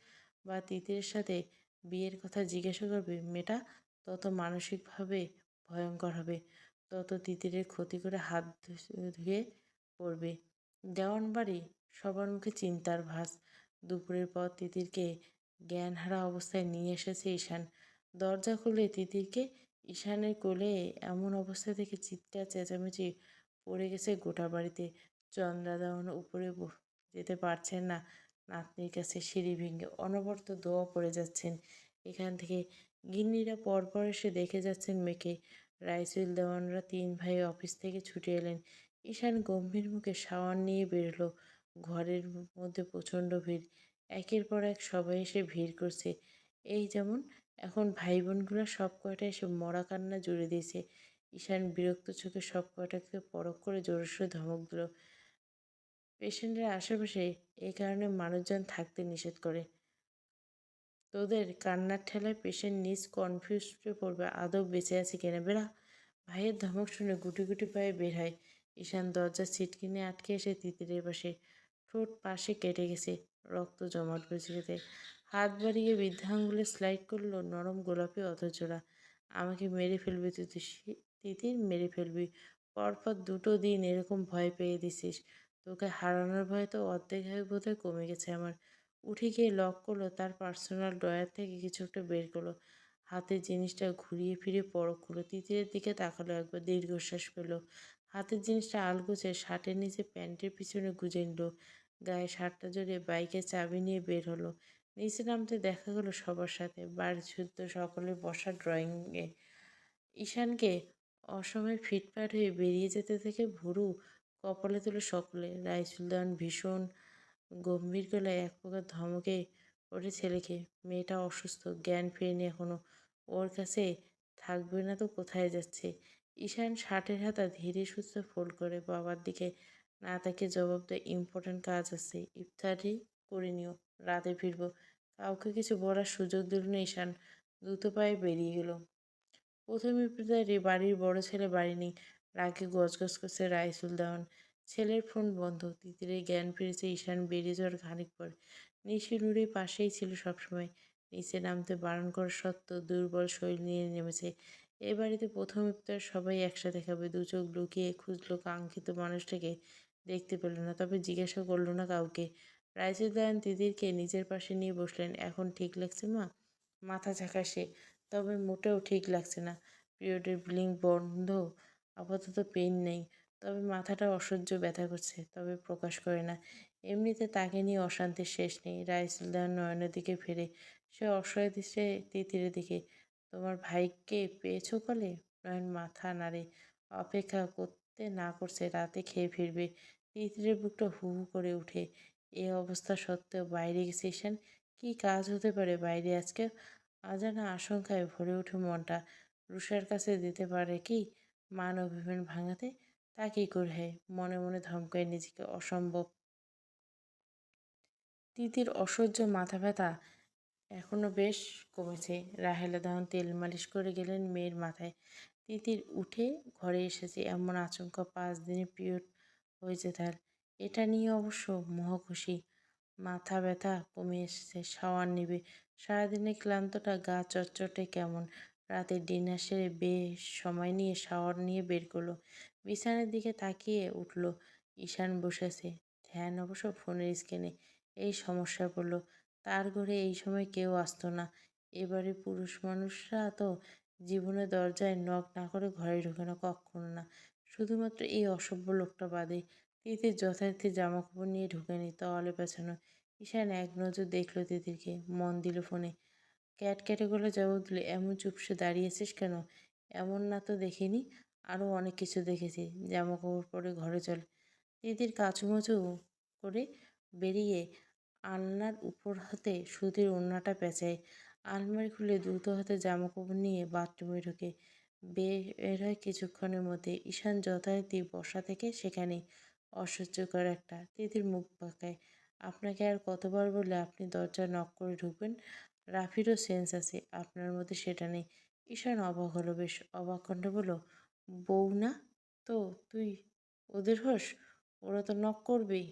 বা তিতিরের সাথে বিয়ের কথা জিজ্ঞাসা করবে, মেয়েটা তত মানসিকভাবে ভয়ঙ্কর হবে, তত তিতিরের ক্ষতি করে হাত ধুয়ে পড়বে। দেওয়ানবাড়ি সবার মুখে চিন্তার ভাস। দুপুরের পর তিতিরকে জ্ঞানহারা অবস্থায় নিয়ে এসেছে ঈশান। দরজা খুলে তিতিরকে ঈশানের কোলে এমন অবস্থা থেকে চিৎকার চেঁচামেচি পড়ে গেছে গোটা বাড়িতে। চন্দ্রা দেওয়ান উপরে যেতে পারছেন না, নাতনির কাছে সিঁড়ি ভেঙে অনবরত দোয়া পড়ে যাচ্ছেন। এখান থেকে গিন্নিরা পরপর এসে দেখে যাচ্ছেন মেয়েকে। রাইসুল দেওয়ানরা 3 ভাই অফিস থেকে ছুটে এলেন। ঈশান গম্ভীর মুখে শাওয়ার নিয়ে বেরোলো। ঘরের মধ্যে প্রচণ্ড ভিড়, একের পর এক সবাই এসে ভিড় করছে। এই যেমন এখন ভাই বোনগুলো সব কয়টা এসে মরা কান্না জুড়ে দিয়েছে। ঈশান বিরক্ত চোখে সব কয়টাকে পরখ করে জোরসোরে ধমক দিল, পেশেন্টের আশেপাশে এই কারণে মানুষজন থাকতে নিষেধ করে। তোদের কান্নার ঠেলায় পেশেন্ট নিজ কনফিউজড পড়বে আদৌ বেঁচে আছে কিনা, বেড়া। ভাইয়ের ধমক শুনে গুটি গুটি পায়ে বের হয়। ঈশান দরজার ছিটকিনি আটকে এসে তিতিরের পাশে, ঠোঁট পাশে কেটে গেছে, রক্ত জমাট বেঁচে। হাত বাড়িয়ে বৃদ্ধাঙ্গুলে স্লাইড করলো নরম গোলাপি অধরজোড়া। আমাকে মেরে ফেলবি তুই, তিতির, মেরে ফেলবি। পরপর 2 দিন এরকম ভয় পেয়ে দিছিস, তোকে হারানোর ভয় তো অর্ধেক হয়ে বোধহয় কমে গেছে আমার। উঠে গিয়ে লক করলো, তার পার্সোনাল ড্রয়ার থেকে কিছু একটা বের করলো, হাতের জিনিসটা ঘুরিয়ে ফিরে পরখ করলো, তিতিরের দিকে তাকালো, একবার দীর্ঘশ্বাস পেল। হাতের জিনিসটা আলগোছে শার্টের নিচে প্যান্টের পিছনে গুজে নিল, গায়ে শার্টটা জড়িয়ে বাইকের চাবি নিয়ে বের হলো। নিচে নামতে দেখা গেল সবার সাথে, বাড়ি শুদ্ধ সকলে বসা ড্রয়িংয়ে। ঈশানকে অসময়ে ফিটফাট হয়ে বেরিয়ে যেতে থেকে ভুরু কপালে তুলে সকলে। রাইসুলদান ভীষণ গম্ভীর গলায় এক প্রকার ধমকে ওঠে ছেলেকে, মেয়েটা অসুস্থ, জ্ঞান ফেরেনি এখনো, ওর কাছে থাকবে না তো কোথায় যাচ্ছে? ঈশান শার্টের হাতা ধীরে সুস্থে ফোল্ড করে বাবার দিকে না তাকে জবাব দেয়, ইম্পর্ট্যান্ট কাজ আছে, ইফতারি করে নিও, রাতে ফিরবো। কাউকে কিছু বলার সুযোগ দিল না ঈশান, দ্রুত পায়ে বেরিয়ে গেল। প্রথম ইফতারে বাড়ির বড় ছেলে বাড়ি নেই, রাগে গজগজ করছে রাইসুল দেওয়ান। ছেলের ফোন বন্ধ, তিতিরের জ্ঞান ফিরেছে ঈশান বেরিয়ে যাওয়ার খানিক পর। নিশি নুরি পাশেই ছিল সবসময়, নিচে নামতে বারণ করা সত্ত্বেও দুর্বল শরীর নিয়ে নেমেছে। এ বাড়িতে প্রথম ইফতার সবাই একসাথে খাবে। 2 চোখ লুকিয়ে খুঁজলো কাঙ্ক্ষিত মানুষটাকে, দেখতে পেল না, তবে জিজ্ঞাসা করলো না কাউকে। রাইসুল দেওয়ান তিতিরকে নিজের পাশে নিয়ে বসলেন। এখন ঠিক লাগছে মা? মাথা ঝাঁকায় সে, তবে মোটেও ঠিক লাগছে না। পিরিয়ডের ব্লিং বন্ধ, আপাতত পেইন নেই, তবে মাথাটা অসহ্য ব্যথা করছে, তবে প্রকাশ করে না। এমনিতে তাকে নিয়ে অশান্তির শেষ নেই। রাইসুলদার নয়নের দিকে ফেরে, সে অসহায় দৃষ্টে তিতিরের দিকে। তোমার ভাইকে পেয়েছো কলে? নয়ন মাথা নাড়ে, অপেক্ষা করতে না করছে, রাতে খেয়ে ফিরবে। তিতিরের বুকটা হু হু করে উঠে। এ অবস্থা সত্ত্বেও বাইরে গেছে ঈশান, কী কাজ হতে পারে বাইরে আজকে? অজানা আশঙ্কায় ভরে ওঠে মনটা। রুষার কাছে দিতে পারে কি মান অভিমান ভাঙাতে? তা কী করে হয়? মনে মনে ধমকায় নিজেকে, অসম্ভব। তিতির অসহ্য মাথা ব্যথা এখনো বেশ কমেছে। রাহেলা দেওয়ান তেল মালিশ করে গেলেন মেয়ের মাথায়। তিতির উঠে ঘরে এসেছে এমন আচমকা 5 দিনে পিরিয়ড হয়েছে তার। এটা নিয়ে অবশ্য মহা খুশি। মাথা ব্যথা কমে এসেছে, শাওয়ার নেবে। সারাদিনের ক্লান্তটা গা চটচটে কেমন। রাতে ডিনার সেরে বেশ সময় নিয়ে শাওয়ার নিয়ে বের করলো। বিছানার দিকে তাকিয়ে উঠল। ঈশান বসেছে, ধ্যান অবশ্য ফোনের স্ক্রিনে। এই সমস্যায় পড়ল। তার ঘরে এই সময় কেউ আসতো না। এবারে পুরুষ মানুষরা তো জীবনে দরজায় নক না করে ঘরে ঢোকে না, কখনো না। শুধুমাত্র এই অসভ্য লোকটা বাদে। তিতির যথারীতি জামাকাপড় নিয়ে ঢুকেনি, তোয়ালে পেছানো। ঈশান এক নজর দেখল তিতিরকে, মন দিল ফোনে। ক্যাটক্যাটে গলা জবাব দিল, এমন চুপসে দাঁড়িয়েছিস কেন? এমন না তো দেখিনি। আরও অনেক কিছু দেখেছি। জামাকাপড় পরে ঘরে চল। তিতির কাঁচুমাচু করে বেরিয়ে আলনার উপর হাতে সুতির ওড়নাটা পেঁচায়। আলমারি খুলে দ্রুত হাতে জামাকাপড় নিয়ে বাথরুমে ঢোকে। বের হয় কিছুক্ষণের মধ্যে। ঈশান যথারীতি বসা থেকে সেখানে। অসহ্যকর একটা। তিতির মুখ বাঁকায়। আপনাকে আর কতবার বলে আপনি দরজা নক করে ঢুকবেন? রাফিরও সেন্স আছে, আপনার মধ্যে সেটা নেই। ঈশান অবাক হলো, বেশ অবাক কণ্ঠে বলল, বউ না তো তুই ওদের হোস? ওরা তো নক করবেই।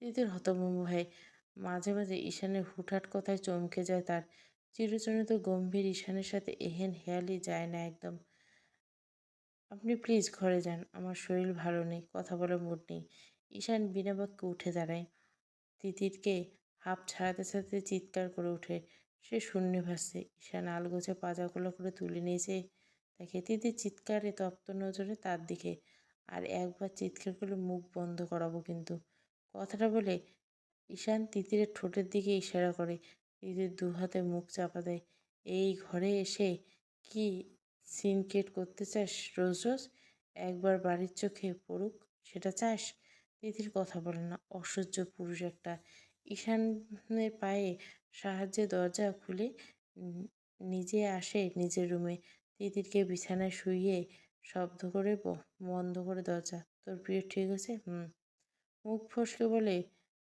তিতির হতভম্ব হয়। মাঝে মাঝে ঈশানের হুটহাট কথায় চমকে যায় তার। চিরচরিত গম্ভীর ঈশানের সাথে এহেন হেয়ালি যায় না একদম। আপনি প্লিজ ঘরে যান, আমার শরীর ভালো নেই, কথা বলার মুড নেই। ঈশান বিনা বাক্যে উঠে দাঁড়ায়। তিতিরকে হাঁপ ছাড়াতে ছাড়াতে চিৎকার করে ওঠে। সে শূন্যে ভাসছে। ঈশান আলগোছে পাজাগুলো করে তুলে নিয়েছে তাকে। তিতির চিৎকারে তপ্ত নজরে তার দিকে। আর একবার চিৎকার করলে মুখ বন্ধ করাবো কিন্তু। কথাটা বলে ঈশান তিতিরের ঠোঁটের দিকে ইশারা করে। তিতির দু হাতে মুখ চাপা দেয়। এই ঘরে এসে কি সিনক্রেট করতে চাস রোজ রোজ? একবার বাড়ির চোখে পড়ুক, সেটা চাস? তিতির কথা বলে না, অসহ্য পুরুষ একটা। ঈশানের পায়ে সাহায্যে দরজা খুলে নিজে আসে নিজের রুমে। তিতিরকে বিছানায় শুইয়ে শব্দ করে বন্ধ করে দরজা। তোর পিরিয়ড ঠিক আছে? হুম। মুখ ফসকে বলে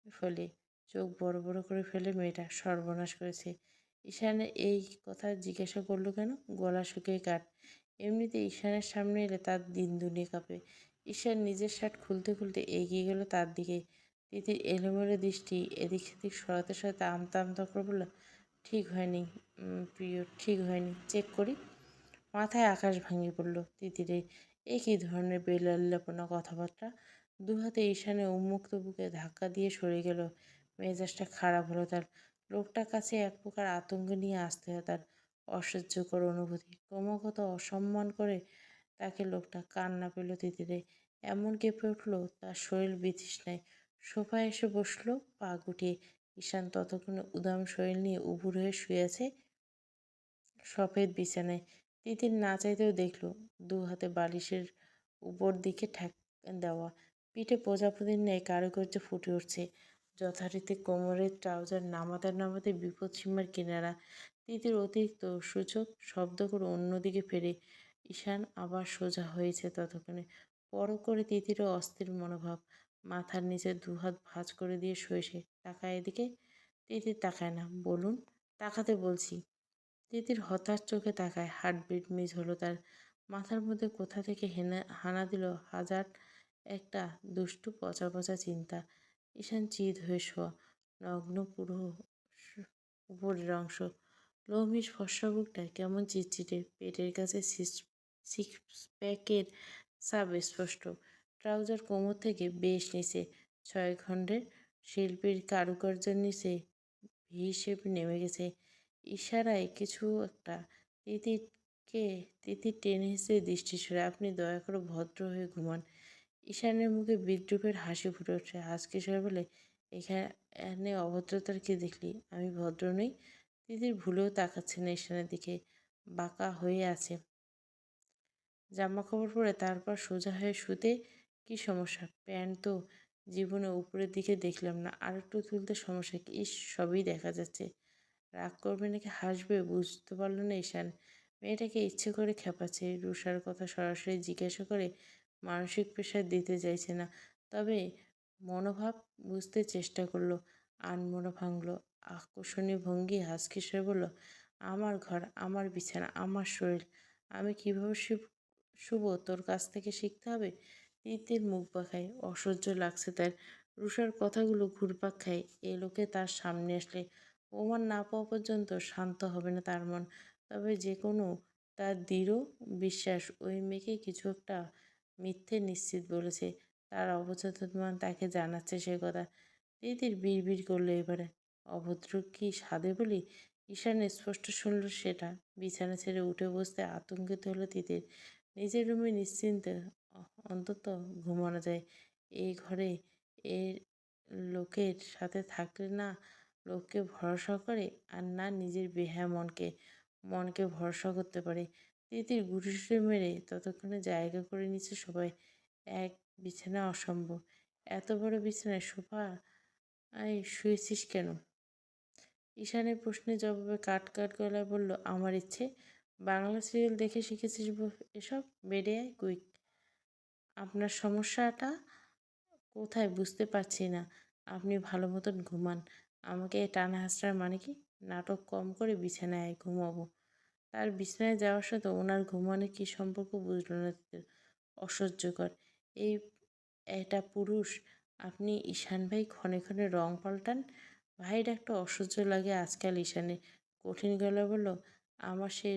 ফেলে। চোখ বড় বড় করে ফেলে মেয়েটা। সর্বনাশ করেছে। ঈশানের এই কথা জিজ্ঞাসা করলো কেন? গলা শুকিয়ে কাঠ। এমনিতে ঈশানের সামনে এলে তার দিন দুনিয়া কাঁপে। ঈশান নিজের শার্ট খুলতে খুলতে এগিয়ে গেল তার দিকে। তিতির এলোমেলো দৃষ্টি এদিক সেদিক সরাতে সরাতে আমতা আমতা করে বলল, ঠিক হয়নি পিরিয়ড, ঠিক হয়নি, চেক করি। মাথায় আকাশ ভাঙিয়ে পড়ল তিতিরের। এ কী ধরনের বেলাল্লাপনা কথাবার্তা! দুহাতে ঈশানের উন্মুক্ত বুকে ধাক্কা দিয়ে সরে গেল। মেজাজটা খারাপ হলো তার। লোকটার কাছে এক প্রকার আতঙ্ক নিয়ে আসতে হয় তার। অসহ্যকর অনুভূতি। ক্রমাগত অসম্মান করে তাকে লোকটা। কান্না পেল তিতিরে। এমন কেঁপে উঠল তার শরীর বিতৃষ্ণায়। সোফায় এসে বসল পা গুটিয়ে। ঈশান ততক্ষণে উদাম শরীর নিয়ে উবুর হয়ে শুয়ে আছে সফেদ বিছানায়। তিতির না চাইতেও দেখল দু হাতে বালিশের উপর দিকে ঠেক দেওয়া। পিঠে প্রজাপতির ন্যায় কারুকার্য ফুটে উঠছে। যথারীতি কোমরের ট্রাউজার নামাতে নামাতে বিপদসীমার কিনারা। তিতির অতিরিক্ত সূচক শব্দ করে অন্যদিকে ফেরে। ঈশান আবার সোজা হয়েছে ততক্ষণে। পর করে তিতিরও অস্থির মনোভাব। মাথার নিচে দুহাত ভাঁজ করে দিয়ে শুয়েছে। তাকায় এদিকে। তিতির তাকায় না। বলুন। তাকাতে বলছি। তিতির হতাশ চোখে তাকায়। হার্টবিট মিস হলো তার। মাথার মধ্যে কোথা থেকে হানা দিল হাজার একটা দুষ্টু পচা পচা চিন্তা। ঈশান চিত হয়ে শোয়া, নগ্ন পুরো উপরের অংশ। লোমহিস ফর্সা বুকটা কেমন চিটচিটে। পেটের কাছে সিক্স প্যাকের সাব স্পষ্ট। ট্রাউজার কোমর থেকে বেশ নিচে। 6 খণ্ডের শিল্পীর কারুকার্যের নিচে হিসেবে নেমে গেছে। ইশারায় কিছু একটা। তিতিরকে তিতির টেনে হেসে দৃষ্টি সরে, আপনি দয়া করে ভদ্র হয়ে ঘুমান। ঈশানের মুখে বিদ্রুপের হাসি ফুটে ওঠে। আজকে সবাই বলে, এখানে অভদ্রতার কি দেখলি? আমি ভদ্র নই? তিতির ভুলেও তাকাচ্ছে না ঈশানের দিকে। বাঁকা হয়ে আছে। জামা কাপড় পরে তারপর সোজা হয়ে শুতে কি সমস্যা? প্যান্ট তো জীবনে উপরের দিকে দেখলাম না। আর একটু তুলতে সমস্যা কি? ইস, সবই দেখা যাচ্ছে। রাগ করবে নাকি হাসবে বুঝতে পারল না ঈশান। মেয়েটাকে ইচ্ছে করে খেপাচ্ছে। রুষার কথা সরাসরি জিজ্ঞাসা করে মানসিক প্রেশার দিতে চাইছে না। তবে মনোভাব বুঝতে চেষ্টা করলো। আনমনা ভাঙল। আকর্ষণীয় ভঙ্গি হাসকিসে বলল, আমার ঘর, আমার বিছানা, আমার শরীর। আমি কিভাবে শুভ তোর কাছ থেকে শিখতে হবে। তিতির মুখ বাঁকায়, অসহ্য লাগছে তার। রুষার কথাগুলো ঘুরপাক খায়। এ লোকে তার সামনে আসলে প্রমাণ না পাওয়া পর্যন্ত শান্ত হবে না তার মন। তবে যে কোনো তার দৃঢ় বিশ্বাস ওই মেয়েকে কিছু একটা মিথ্যে নিশ্চিত বলেছে। তার অবচেতন তাকে জানাচ্ছে সে কথা। তিতির বিড়বিড় করলো এবারে, অভদ্র কি সাধে বলি। ঈশান স্পষ্ট শুনল সেটা। বিছানা ছেড়ে উঠে বসতে আতঙ্কিত হলো তিতির। নিজের রুমে নিশ্চিন্তে অন্তত ঘুমানো যায়। এই ঘরে এর লোকের সাথে থাকলে না লোককে ভরসা করে, আর না নিজের বেহা মনকে ভরসা করতে পারে। তিতির গুটিসুটি মেরে ততক্ষণে জায়গা করে নিচ্ছে সবাই। এক বিছানা অসম্ভব। এত বড় বিছানায় সোফা শুয়েছিস কেন? ঈশানের প্রশ্নের জবাবে কাট কাট গলায় বলল, আমার ইচ্ছে। বাংলা সিরিয়াল দেখে শিখেছিস এসব? বেডে আয় কুইক। আপনার সমস্যাটা কোথায় বুঝতে পারছি না। আপনি ভালো মতন ঘুমান। আমাকে টানা হাসড়ার মানে কি? নাটক কম করে বিছানায় আয়, ঘুমাবো। তার বিছানায় যাওয়ার সাথে ওনার ঘুমানোর কী সম্পর্ক বুঝল না তিতির। অসহ্যকর। এই এটা পুরুষ। আপনি ঈশান ভাই ক্ষণে ক্ষণে রং পাল্টান। ভাইয়ের একটা অসহ্য লাগে আজকাল ঈশানে। কঠিন গলায় বলল, আমার সেই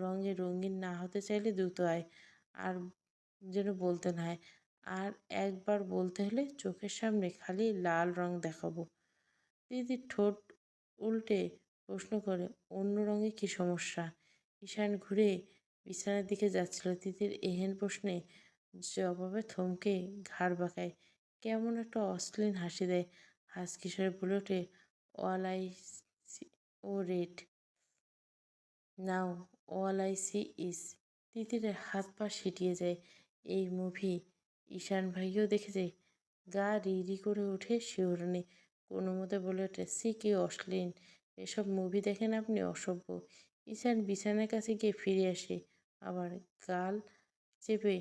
রঙে রঙিন না হতে চাইলে দ্রুত আয়। আর যেন বলতে না হয়। আর একবার বলতে হলে চোখের সামনে খালি লাল রং দেখাবো। দিদির ঠোঁট উল্টে প্রশ্ন করে, অন্য রঙে কী সমস্যা? ঈশান ঘুরে বিছানার দিকে যাচ্ছিল। তিতির এহেন প্রশ্নে জবাবে থমকে ঘাড় বাঁকায়। কেমন একটা অশ্লীল হাসি দেয়। হাসকিশোরে বলে ওঠে, all I oh red now, all I see is. তিতিরের হাত পা সিটিয়ে যায়। এই মুভি ঈশান ভাইও দেখেছে। গা রি করে ওঠে শিহরণে। কোনো মতে বলে ওঠে, সি কি অশ্লীল। এসব মুভি দেখেন আপনি, অসভ্য। ঈশান বিছানার কাছে গিয়ে ফিরে আসে। আবার গাল চেপে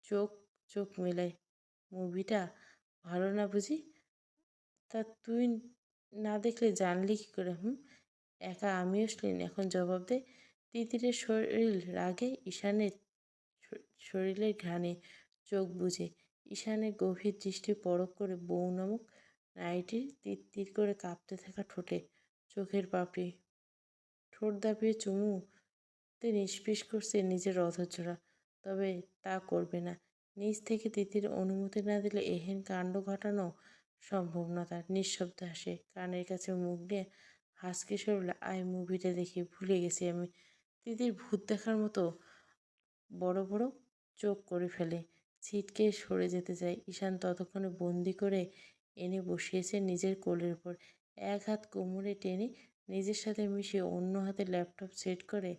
চোখ চোখ মেলায়। মুভিটা ভালো না বুঝি? তা তুই না দেখলে জানলি কি করে? একা আমি অশ্লীল? এখন জবাব দে। তিতিরের শরীর রাগে, ঈশানের শরীরের ঘ্রাণে চোখ বুজে। ঈশানের গভীর দৃষ্টি পরখ করে বউ নামক নারীটির তির করে কাঁপতে থাকা ঠোঁটে চোখের পাপড়ি ঠোঁট দাবিয়ে চুমুতে নিষ্পিস করছে নিজের অধৈর্যরা। তবে তা করবে না। নিজ থেকে তিতির অনুমতি না দিলে এহেন কাণ্ড ঘটানো সম্ভব না তার। নিঃশব্দে হাসে, কানের কাছে মুখ নিয়ে হাসকিশোর বলে, আয় মুভিটা দেখি, ভুলে গেছি আমি। তিতির ভূত দেখার মতো বড় বড় চোখ করে ফেলে। ছিটকে সরে যেতে চায়। ঈশান ততক্ষণে বন্দি করে এনে বসিয়েছে নিজের কোলের উপর। এক হাত কোমরে টেনে নিজের সাথে মিশিয়ে অন্য হাতে ল্যাপটপ সেট করে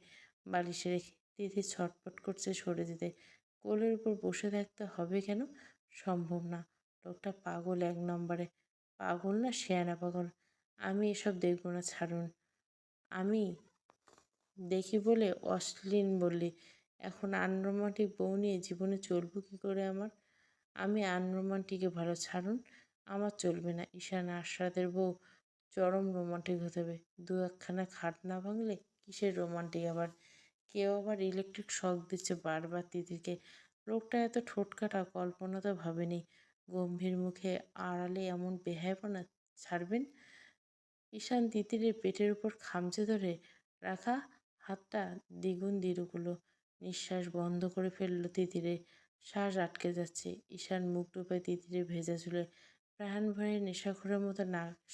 বালিশে রেখে তিতির ছটফট করছে সরে যেতে। কোলের উপর বসে থাকতে হবে কেন? সম্ভব না। লোকটা পাগল এক নম্বরে। পাগল না শেয়ানা পাগল। আমি এসব দেখব না, ছাড়ুন। আমি দেখি বলে অশ্লীল বললি। এখন আনরোমান্টিক বউ নিয়ে জীবনে চলবো কী করে আমার? আমি আনরোমান্টিকে ভালো, ছাড়ুন। আমার চলবে না। ঈশান আশরাতের বউ চরম রোমান্টিক হতে হবে। দু একখানা খাট না ভাঙলে কিসের রোমান্টিক আবার? কেউ আবার ইলেকট্রিক শক দিচ্ছে বারবার তিতিরকে। লোকটা এত ঠোঁটকাটা কল্পনা তো ভাবেনি। গম্ভীর মুখে আড়ালে এমন বেহায়াপনা ছাড়বেন? ঈশান তিতিরের পেটের উপর খামচে ধরে রাখা হাতটা দ্বিগুণ দৃঢ় করল। নিঃশ্বাস বন্ধ করে ফেলল তিতিরের। শ্বাস আটকে যাচ্ছে। ঈশান মুখ ডুবায় তিতিরের ভেজা চুলে। প্রাণ ভরে নেশাখোরের মতো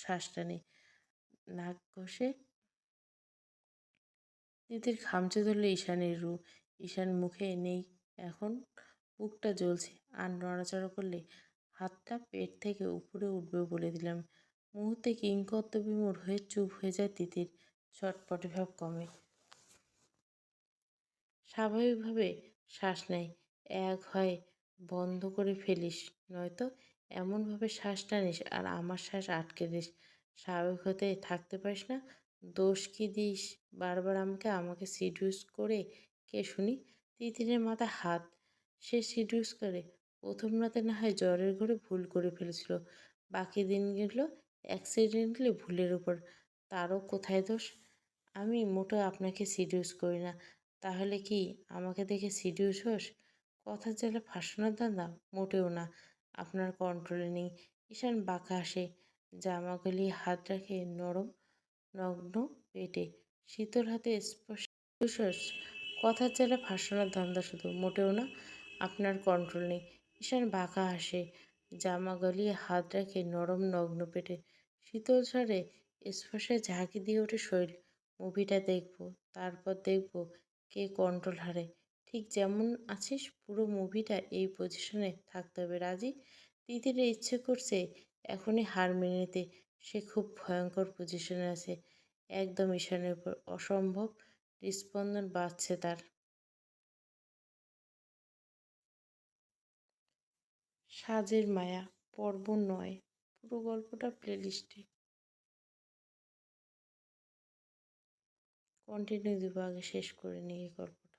শ্বাস টানে। নাক ঘষে তিতির খামচে ধরল ঈশানের রু। ঈশান মুখে নেই এখন। বুকটা জ্বলছে। আর নড়াচড়া করলে হাতটা পেট থেকে উপরে উঠবে বলে দিলাম। মুহূর্তে কিংকর্তব্যবিমূঢ় হয়ে চুপ হয়ে যায় তিতির। ছটপটে ভাব কমে। স্বাভাবিকভাবে শ্বাস নেয়। এক হয় বন্ধ করে ফেলিস, নয়তো এমনভাবে শ্বাস টানিস আর আমার শ্বাস আটকে দিস। স্বাভাবিক হতে থাকতে পারিস না? দোষ কি দিস বারবার আমাকে? আমাকে সিডিউস করে কে শুনি? তিতিরের মাথায় হাত। সে সিডিউস করে? প্রথম রাতে না হয় জ্বরের ঘরে ভুল করে ফেলেছিল। বাকি দিনগুলো অ্যাক্সিডেন্টালি ভুলের উপর। তারও কোথায় দোষ? আমি মোটেও আপনাকে সিডিউস করি না। তাহলে কি আমাকে দেখে সিডিউস হোস? কথার জালে ফাঁসানোর ধান্দা? মোটেও না। আপনার কন্ট্রোলে নেই। ঈশান বাঁকা হাসে, জামা গলিয়ে হাত রাখে নরম নগ্ন পেটে। শীতল হাতে স্পর্শ। "হুস, কথার জালে ফাঁসানোর ধান্দা শুধু, মোটেও না। আপনার কন্ট্রোল নেই।" ঈশান বাঁকা হাসে, জামা গলিয়ে হাত রাখে নরম নগ্ন পেটে। শীতল স্বরে স্পর্শে ঝাঁকি দিয়ে ওঠে শরীর। মুভিটা দেখবো, তারপর দেখবো কে কন্ট্রোল হারে। ঠিক যেমন আছিস পুরো মুভিটা এই পজিশনে থাকতে হবে, রাজি? তিতির ইচ্ছে করছে এখনই হার মেনে নিতে। সে খুব ভয়ঙ্কর পজিশনে আছে। একদম ঈশানের উপর অসম্ভব হৃৎস্পন্দন বাজছে তার। সাজের মায়া পর্ব ৯। পুরো গল্পটা প্লেলিস্টে। কন্টিনিউ দিব, আগে শেষ করে নিই এই গল্পটা।